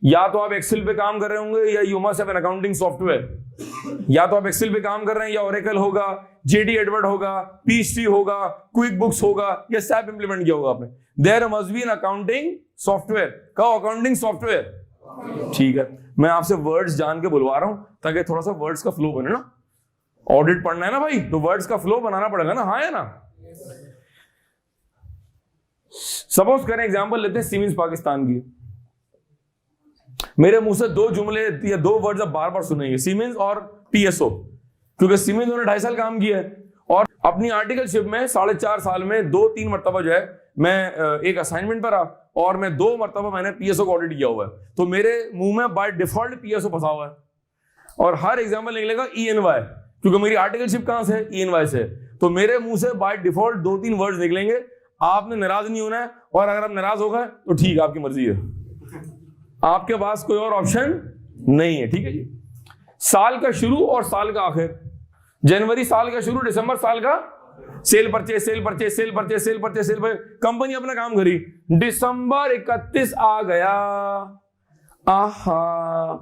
या तो आप एक्सेल पे काम कर रहे होंगे या you must have an accounting software. या तो आप एक्सेल पे काम कर रहे हैं या ओरेकल होगा, जेडी एडवर्ड होगा, पीएचडी होगा, क्विक बुक्स होगा या सैप इंप्लीमेंट किया होगा आपने। There must be an accounting software. कहो अकाउंटिंग सॉफ्टवेयर। ठीक है, मैं आपसे वर्ड्स जान के बुलवा रहा हूं ताकि थोड़ा सा वर्ड्स का फ्लो बने ना। ऑडिट पढ़ना है ना भाई, तो वर्ड्स का फ्लो बनाना पड़ेगा ना। हाँ है ना। सपोज करें एग्जांपल लेते हैं सीमेंस पाकिस्तान की। मेरे मुंह से दो जुमले या दो वर्ड्स आप बार बार सुनेंगे, सीमेंस और पीएसओ, क्योंकि सीमेंस ने 2.5 साल काम किया है और अपनी आर्टिकलशिप में 4.5 साल में 2-3 मरतबा जो है मैं एक असाइनमेंट पर रहा और मैं 2 मरतबा मैंने पीएसओ को ऑडिट किया हुआ है। तो मेरे मुंह में बाय डिफॉल्ट पीएसओ फंसा हुआ है और हर एग्जाम्पल निकलेगा ईएनवाई, क्योंकि मेरी आर्टिकलशिप कहां से है, ईएनवाई से। तो मेरे मुंह से बाय डिफॉल्ट 2-3 वर्ड्स निकलेंगे। आपने नाराज नहीं होना है, और अगर आप नाराज हो गए तो ठीक, आपकी मर्जी है, आपके पास कोई और ऑप्शन नहीं है। ठीक है जी। साल का शुरू और साल का आखिर, जनवरी साल का शुरू, दिसंबर साल का cell purchase, cell purchase, cell purchase, cell purchase, cell purchase. Company अपना काम करी, दिसंबर 31 आ गया, आहा,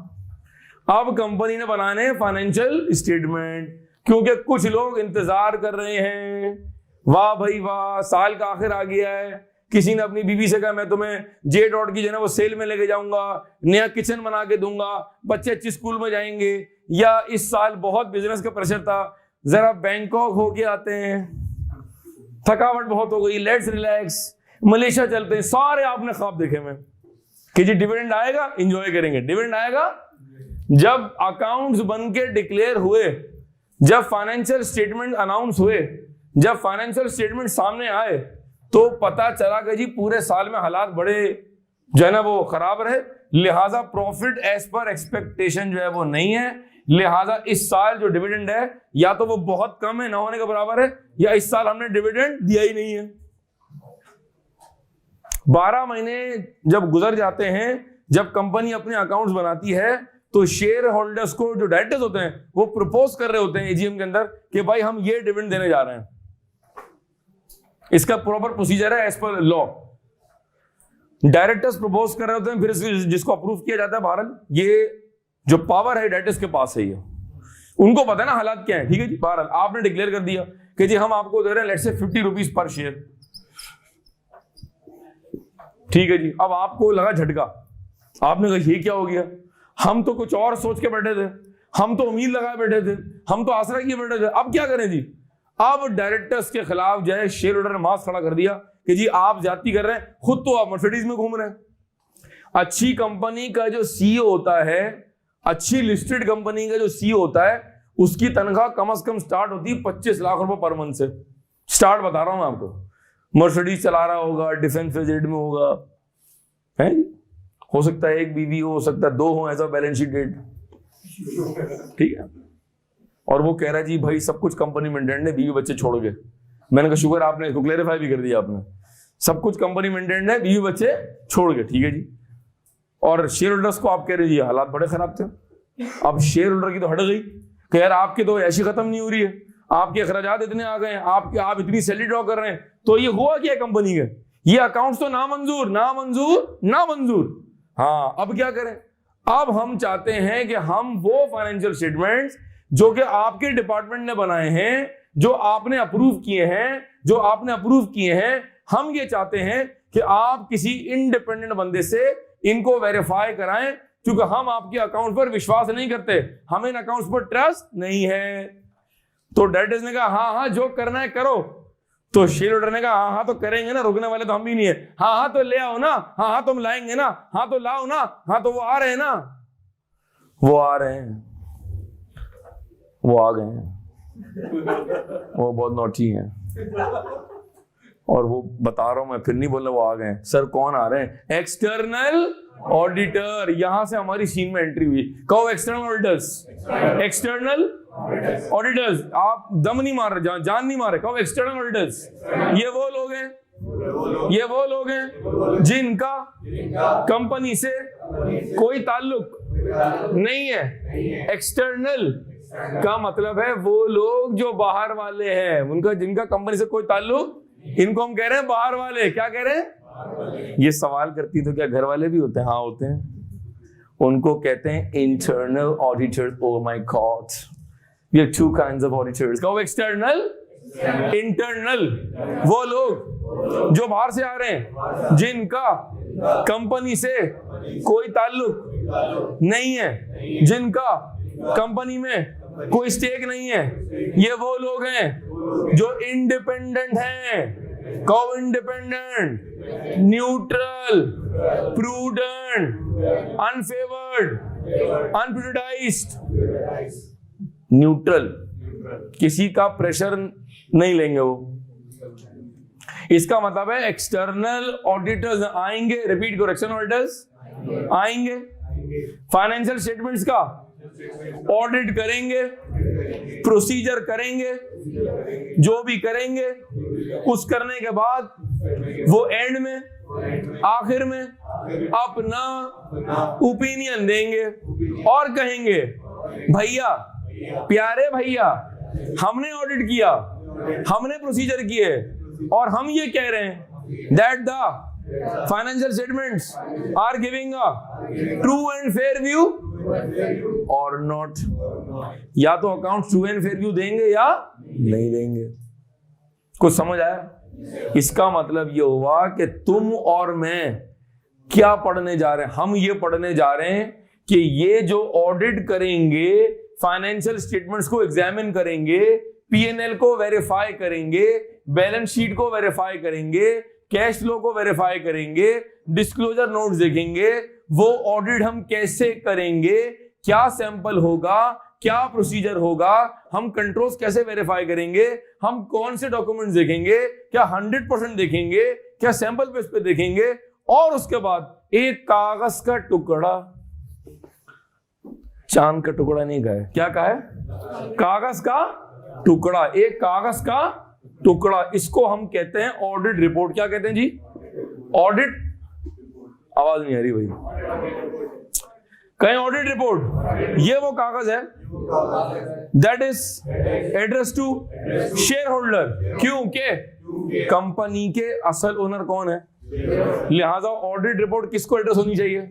अब कंपनी ने बनाने फाइनेंशियल स्टेटमेंट, क्योंकि कुछ लोग इंतजार कर रहे हैं। वाह भाई वाह, साल का आखिर आ गया है। किसी ने अपनी बीवी से कहा मैं तुम्हें जे डॉट की जो है वो सेल में लेके जाऊंगा, नया किचन बना के दूंगा, बच्चे अच्छे स्कूल में जाएंगे, या इस साल बहुत बिजनेस का प्रेशर था, जरा बैंकॉक होके आते हैं, थकावट बहुत हो गई, लेट्स रिलैक्स, मलेशिया चलते हैं। सारे आपने ख्वाब देखे में कि जी डिविडेंड आएगा, एंजॉय करेंगे। डिविडेंड आएगा जब अकाउंट्स बन के डिक्लेयर हुए, जब फाइनेंशियल स्टेटमेंट अनाउंस हुए, जब फाइनेंशियल स्टेटमेंट सामने आए, तो पता चला कि जी पूरे साल में हालात बड़े जो है ना वो खराब रहे, लिहाजा प्रॉफिट एज पर एक्सपेक्टेशन जो है वो नहीं है। लिहाजा इस साल जो डिविडेंड है या तो वो बहुत कम है, ना होने के बराबर है, या इस साल हमने डिविडेंड दिया ही नहीं है। 12 महीने जब गुजर जाते हैं, जब कंपनी अपने अकाउंट्स बनाती है, तो शेयर होल्डर्स को जो डायरेक्टर्स होते हैं वो प्रपोज कर रहे होते हैं एजीएम के अंदर कि भाई हम ये डिविडेंड देने जा रहे हैं। इसका प्रॉपर प्रोसीजर है as per law. Directors propose कर रहे होते हैं, फिर जिसको अप्रूव किया जाता है बहरहाल, ये जो पावर है डायरेक्टर्स के पास है, ये उनको पता है ना हालात क्या है। ठीक है जी, बहरहाल आपने डिक्लेयर कर दिया कि जी हम आपको दे रहे हैं let's say 50 rupees per share. ठीक है जी, अब आपको लगा झटका, आपने कहा ये क्या हो गया, हम तो कुछ और सोच के बैठे थे, हम तो उम्मीद लगाए बैठे थे, हम तो आसरा किए बैठे थे, अब क्या करें जी। अब डायरेक्टर्स के खिलाफ जो है शेयर होल्डर ने मास खड़ा कर दिया कि जी आप ज्यादती कर रहे हैं, खुद तो आप मर्सिडीज में घूम रहे हैं। अच्छी कंपनी का जो सीईओ होता है, अच्छी लिस्टेड कंपनी का जो सीईओ होता है, उसकी तनख्वाह कम से कम स्टार्ट होती है 25 लाख रुपए पर मंथ से। स्टार्ट बता रहा हूं मैं आपको। मर्सिडीज चला रहा होगा, डिफेंस रेट में होगा, है, हो सकता है 1 बीवी हो सकता है 2 हो, ऐसा बैलेंस शीट डेट। ठीक है, और वो कह रहा है जी भाई सब कुछ कंपनी मेंटेन है, बीवी बच्चे छोड़ के। मैंने कहा शुक्र आपने इसको क्लेरिफाई भी कर दिया, आपने सब कुछ कंपनी मेंटेन है, बीवी बच्चे छोड़ के। ठीक है जी, और शेयर होल्डर्स को आप कह रहे जी हालात बड़े खराब थे। अब शेयर होल्डर की तो हट गई कि यार आपकी तो ऐसी खत्म नहीं हो रही है, आपके अखराजात इतने आ गए हैं, आप इतनी सैलरी ड्रॉ कर रहे हैं, तो ये हुआ क्या कंपनी के, ये अकाउंट्स तो नामंजूर नामंजूर नामंजूर। हाँ, अब क्या करें। अब हम चाहते हैं कि हम वो फाइनेंशियल स्टेटमेंट्स जो कि आपके डिपार्टमेंट ने बनाए हैं, जो आपने अप्रूव किए हैं, हम ये चाहते हैं कि आप किसी इंडिपेंडेंट बंदे से इनको वेरीफाई कराएं, क्योंकि हम आपके अकाउंट पर विश्वास नहीं करते, हमें इन अकाउंट्स पर ट्रस्ट नहीं है। तो डायरेक्टर्स ने कहा हाँ जो करना है करो। तो शेयर होल्डर ने कहा हाँ तो करेंगे ना, रुकने वाले तो हम भी नहीं है। हाँ तो ले आओ ना, हाँ तो हम लाएंगे ना, हाँ तो लाओ ना, हाँ तो वो आ रहे हैं ना, वो आ रहे हैं, वो आ गए हैं, वो बहुत नॉटी हैं, और वो बता रहा हूं मैं, फिर नहीं बोल रहा वो आ गए हैं। सर कौन आ रहे हैं? External auditor. यहां से हमारी सीन में एंट्री हुई। कहो एक्सटर्नल ऑडिटर्स, एक्सटर्नल ऑडिटर्स। आप दम नहीं मार रहे, जान नहीं मारे, कहो एक्सटर्नल ऑडिटर्स। ये वो लोग हैं जिनका कंपनी से कोई ताल्लुक नहीं है। एक्सटर्नल का मतलब है वो लोग जो बाहर वाले हैं, उनका जिनका कंपनी से कोई ताल्लुक, इनको हम कह रहे हैं बाहर वाले। क्या कह रहे हैं? ये सवाल करती तो क्या घर वाले भी होते हैं? हाँ होते हैं। उनको कहते हैं internal auditors. Oh my god, we have two kinds of auditors. कहो एक्सटर्नल, इंटरनल। वो लोग जो बाहर से आ रहे हैं, जिनका कंपनी से कोई ताल्लुक नहीं है, जिनका कंपनी में कोई स्टेक नहीं है, ये वो लोग हैं जो इंडिपेंडेंट हैं। कहो इंडिपेंडेंट, न्यूट्रल, प्रूडेंट, अनफेवर्ड, अनप्रेजुडाइज्ड। न्यूट्रल, किसी का प्रेशर नहीं लेंगे वो। इसका मतलब है एक्सटर्नल ऑडिटर्स आएंगे, रिपीट करो, एक्सटर्नल ऑडिटर्स आएंगे, फाइनेंशियल स्टेटमेंट्स का ऑडिट करेंगे, प्रोसीजर करेंगे, जो भी करेंगे उस करने के बाद वो एंड में, आखिर में अपना ओपिनियन देंगे और कहेंगे भैया, प्यारे भैया, हमने ऑडिट किया, हमने प्रोसीजर किए और हम ये कह रहे हैं that the financial statements are giving a true and fair view और नॉट। या तो account true and fair view देंगे या नहीं देंगे। कुछ समझ आया? इसका मतलब ये हुआ कि तुम और मैं क्या पढ़ने जा रहे हैं? हम ये पढ़ने जा रहे हैं कि ये जो ऑडिट करेंगे, फाइनेंशियल स्टेटमेंट्स को एग्जामिन करेंगे, पीएनएल को वेरीफाई करेंगे, बैलेंस शीट को वेरीफाई करेंगे, कैश फ्लो को वेरीफाई करेंगे, डिस्क्लोजर नोट्स देखेंगे, वो ऑडिट हम कैसे करेंगे, क्या सैंपल होगा, क्या प्रोसीजर होगा, हम कंट्रोल्स कैसे वेरीफाई करेंगे, हम कौन से डॉक्यूमेंट्स देखेंगे, क्या 100% देखेंगे, क्या सैंपल बेस पे देखेंगे, और उसके बाद एक कागज का टुकड़ा, चांद का टुकड़ा नहीं कहा है, क्या कहा है? कागज का टुकड़ा, एक कागज का टुकड़ा, इसको हम कहते हैं ऑडिट रिपोर्ट। क्या कहते हैं जी? ऑडिट। आवाज नहीं आ रही भाई, कहें ऑडिट रिपोर्ट। ये वो कागज है that is address to shareholder. क्योंकि कंपनी के असल ओनर कौन है, लिहाजा ऑडिट रिपोर्ट किसको एड्रेस होनी चाहिए?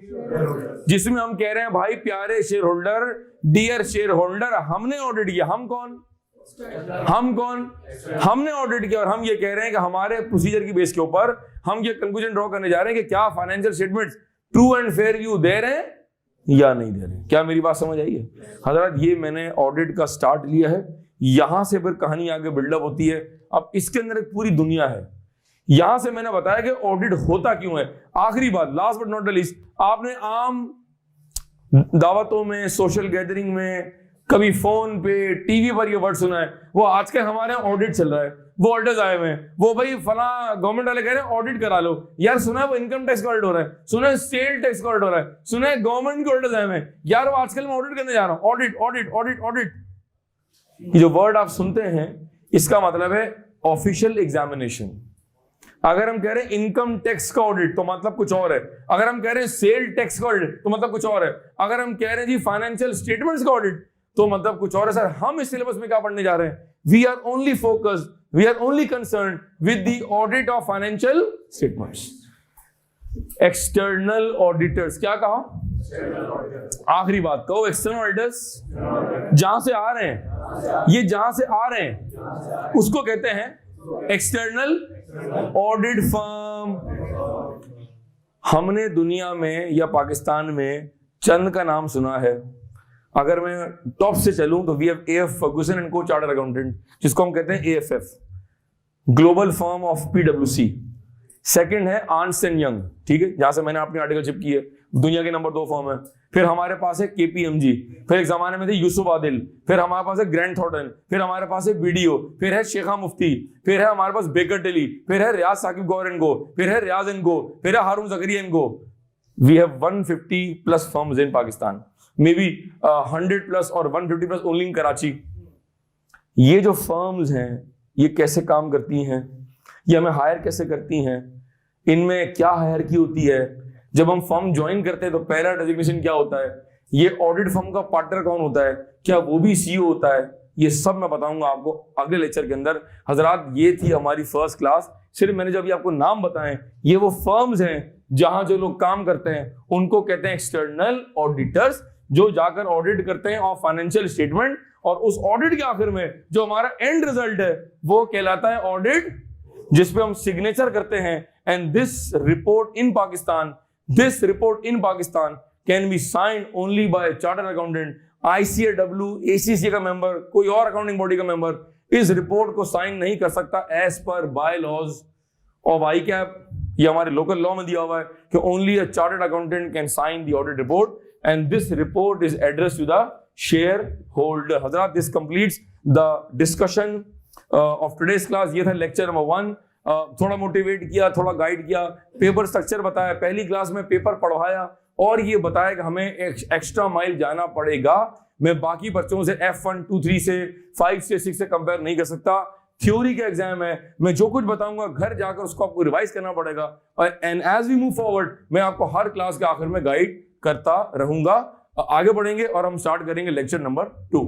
जिसमें हम कह रहे हैं भाई प्यारे shareholder, dear shareholder, हमने ऑडिट किया। हम कौन? हमने ऑडिट किया और हम ये कह रहे हैं कि हमारे प्रोसीजर की बेस के ऊपर हम ये कंक्लूजन ड्रॉ करने जा रहे हैं कि क्या financial statements true and fair view दे रहे हैं या नहीं दे रहे हैं। क्या मेरी बात समझ आई है हजरत? ये मैंने ऑडिट का स्टार्ट लिया है, यहां से फिर कहानी आगे बिल्डअप होती है। अब इसके अंदर एक पूरी दुनिया है। यहां से मैंने बताया कि ऑडिट होता क्यों है। आखिरी बात, last but not the least, आपने आम दावतों में, सोशल गैदरिंग में, कभी फोन पे, टीवी पर ये वर्ड सुना है, वो आजकल हमारे यहाँ ऑडिट चल रहा है, वो ऑडिटर्स आए हुए हैं, वो भाई फला गवर्नमेंट वाले कह रहे हैं ऑडिट करा लो। यार सुना है वो इनकम टैक्स का ऑडिट हो रहा है, सुना है सेल टैक्स का ऑडिट हो रहा है, सुना है गवर्नमेंट के ऑडिटर्स आए हुए हैं। यार वो आजकल मैं ऑडिट करने जा रहा हूँ, ऑडिट ऑडिट ऑडिट ऑडिट। ये जो वर्ड आप सुनते हैं इसका मतलब है ऑफिशियल एग्जामिनेशन। अगर हम कह रहे हैं इनकम टैक्स का ऑडिट तो मतलब कुछ और है, अगर हम कह रहे हैं सेल टैक्स का ऑडिट तो मतलब कुछ और है, अगर हम कह रहे हैं जी फाइनेंशियल स्टेटमेंट्स का ऑडिट तो मतलब कुछ और है। सर हम इस सिलेबस में क्या पढ़ने जा रहे हैं? We are only focused, we are only concerned with the audit of financial statements. External auditors, क्या कहा? आखिरी बात कहो, एक्सटर्नल ऑडिटर्स जहां से आ रहे हैं, ये जहां से आ रहे हैं उसको कहते हैं एक्सटर्नल ऑडिट फर्म। हमने दुनिया में या पाकिस्तान में चंद का नाम सुना है। अगर मैं टॉप से चलूं तो we have AF Ferguson and co chartered accountant, जिसको हम कहते हैं एएफएफ, ग्लोबल फर्म ऑफ पीडब्ल्यूसी। सेकंड है अर्न्स्ट एंड यंग, ठीक है, जहां से मैंने अपनी आर्टिकलशिप की है, दुनिया के नंबर 2 फर्म है। फिर हमारे पास है केपीएमजी, फिर एक जमाने में थे यूसुफ आदिल, फिर हमारे पास है ग्रैंड थॉर्टन, फिर हमारे पास है बीडीओ, फिर है शेखा मुफ्ती, फिर है हमारे पास बेकर टेली, फिर है रियाज साकिब गौर एंड गो, फिर है रियाज एंड गो, फिर है Haroon Zakaria and co. We have 150+ firms in Pakistan, may be 100+ और 150+ ओनली इन कराची। ये जो फर्म्स हैं ये कैसे काम करती हैं, ये हमें हायर कैसे करती हैं, इनमें क्या हायरार्की होती है, जब हम फर्म ज्वाइन करते हैं तो पहला डेजिग्नेशन क्या होता है, ये ऑडिट फर्म का पार्टनर कौन होता है, क्या वो भी सीईओ होता है, ये सब मैं बताऊंगा आपको अगले लेक्चर के अंदर। हजरात ये थी हमारी फर्स्ट क्लास, सिर्फ मैंने जो अभी आपको नाम बताएं, ये वो फर्म्स हैं जहां जो लोग काम करते हैं उनको कहते हैं एक्सटर्नल ऑडिटर्स, जो जाकर ऑडिट करते हैं ऑफ फाइनेंशियल स्टेटमेंट, और उस ऑडिट के आखिर में जो हमारा एंड रिजल्ट है वो कहलाता है ऑडिट, जिसपे हम सिग्नेचर करते हैं। And this report in Pakistan can be signed only by chartered accountant, ICAW, ACCA का मेंबर, कोई और अकाउंटिंग बॉडी का मेंबर इस रिपोर्ट को साइन नहीं कर सकता as per bye laws of ICAP। ये हमारे लोकल लॉ में दिया हुआ है कि only a chartered accountant can sign the audit report and this report is addressed to the shareholder. हजरात, this completes the discussion of today's class. ये था लेक्चर नंबर 1। थोड़ा मोटिवेट किया, थोड़ा गाइड किया, पेपर स्ट्रक्चर बताया, पहली class में पेपर पढ़वाया और ये बताया कि हमें एक्स्ट्रा माइल जाना पड़ेगा। मैं बाकी बच्चों से F1, 2, 3 से 5 से 6 से कंपेयर नहीं कर सकता। थ्योरी का एग्जाम है, मैं जो कुछ बताऊंगा घर जाकर उसको आपको रिवाइज करना पड़ेगा। And as we move forward मैं आपको हर क्लास के आखिर में गाइड करता रहूंगा। आगे बढ़ेंगे और हम स्टार्ट करेंगे लेक्चर नंबर 2।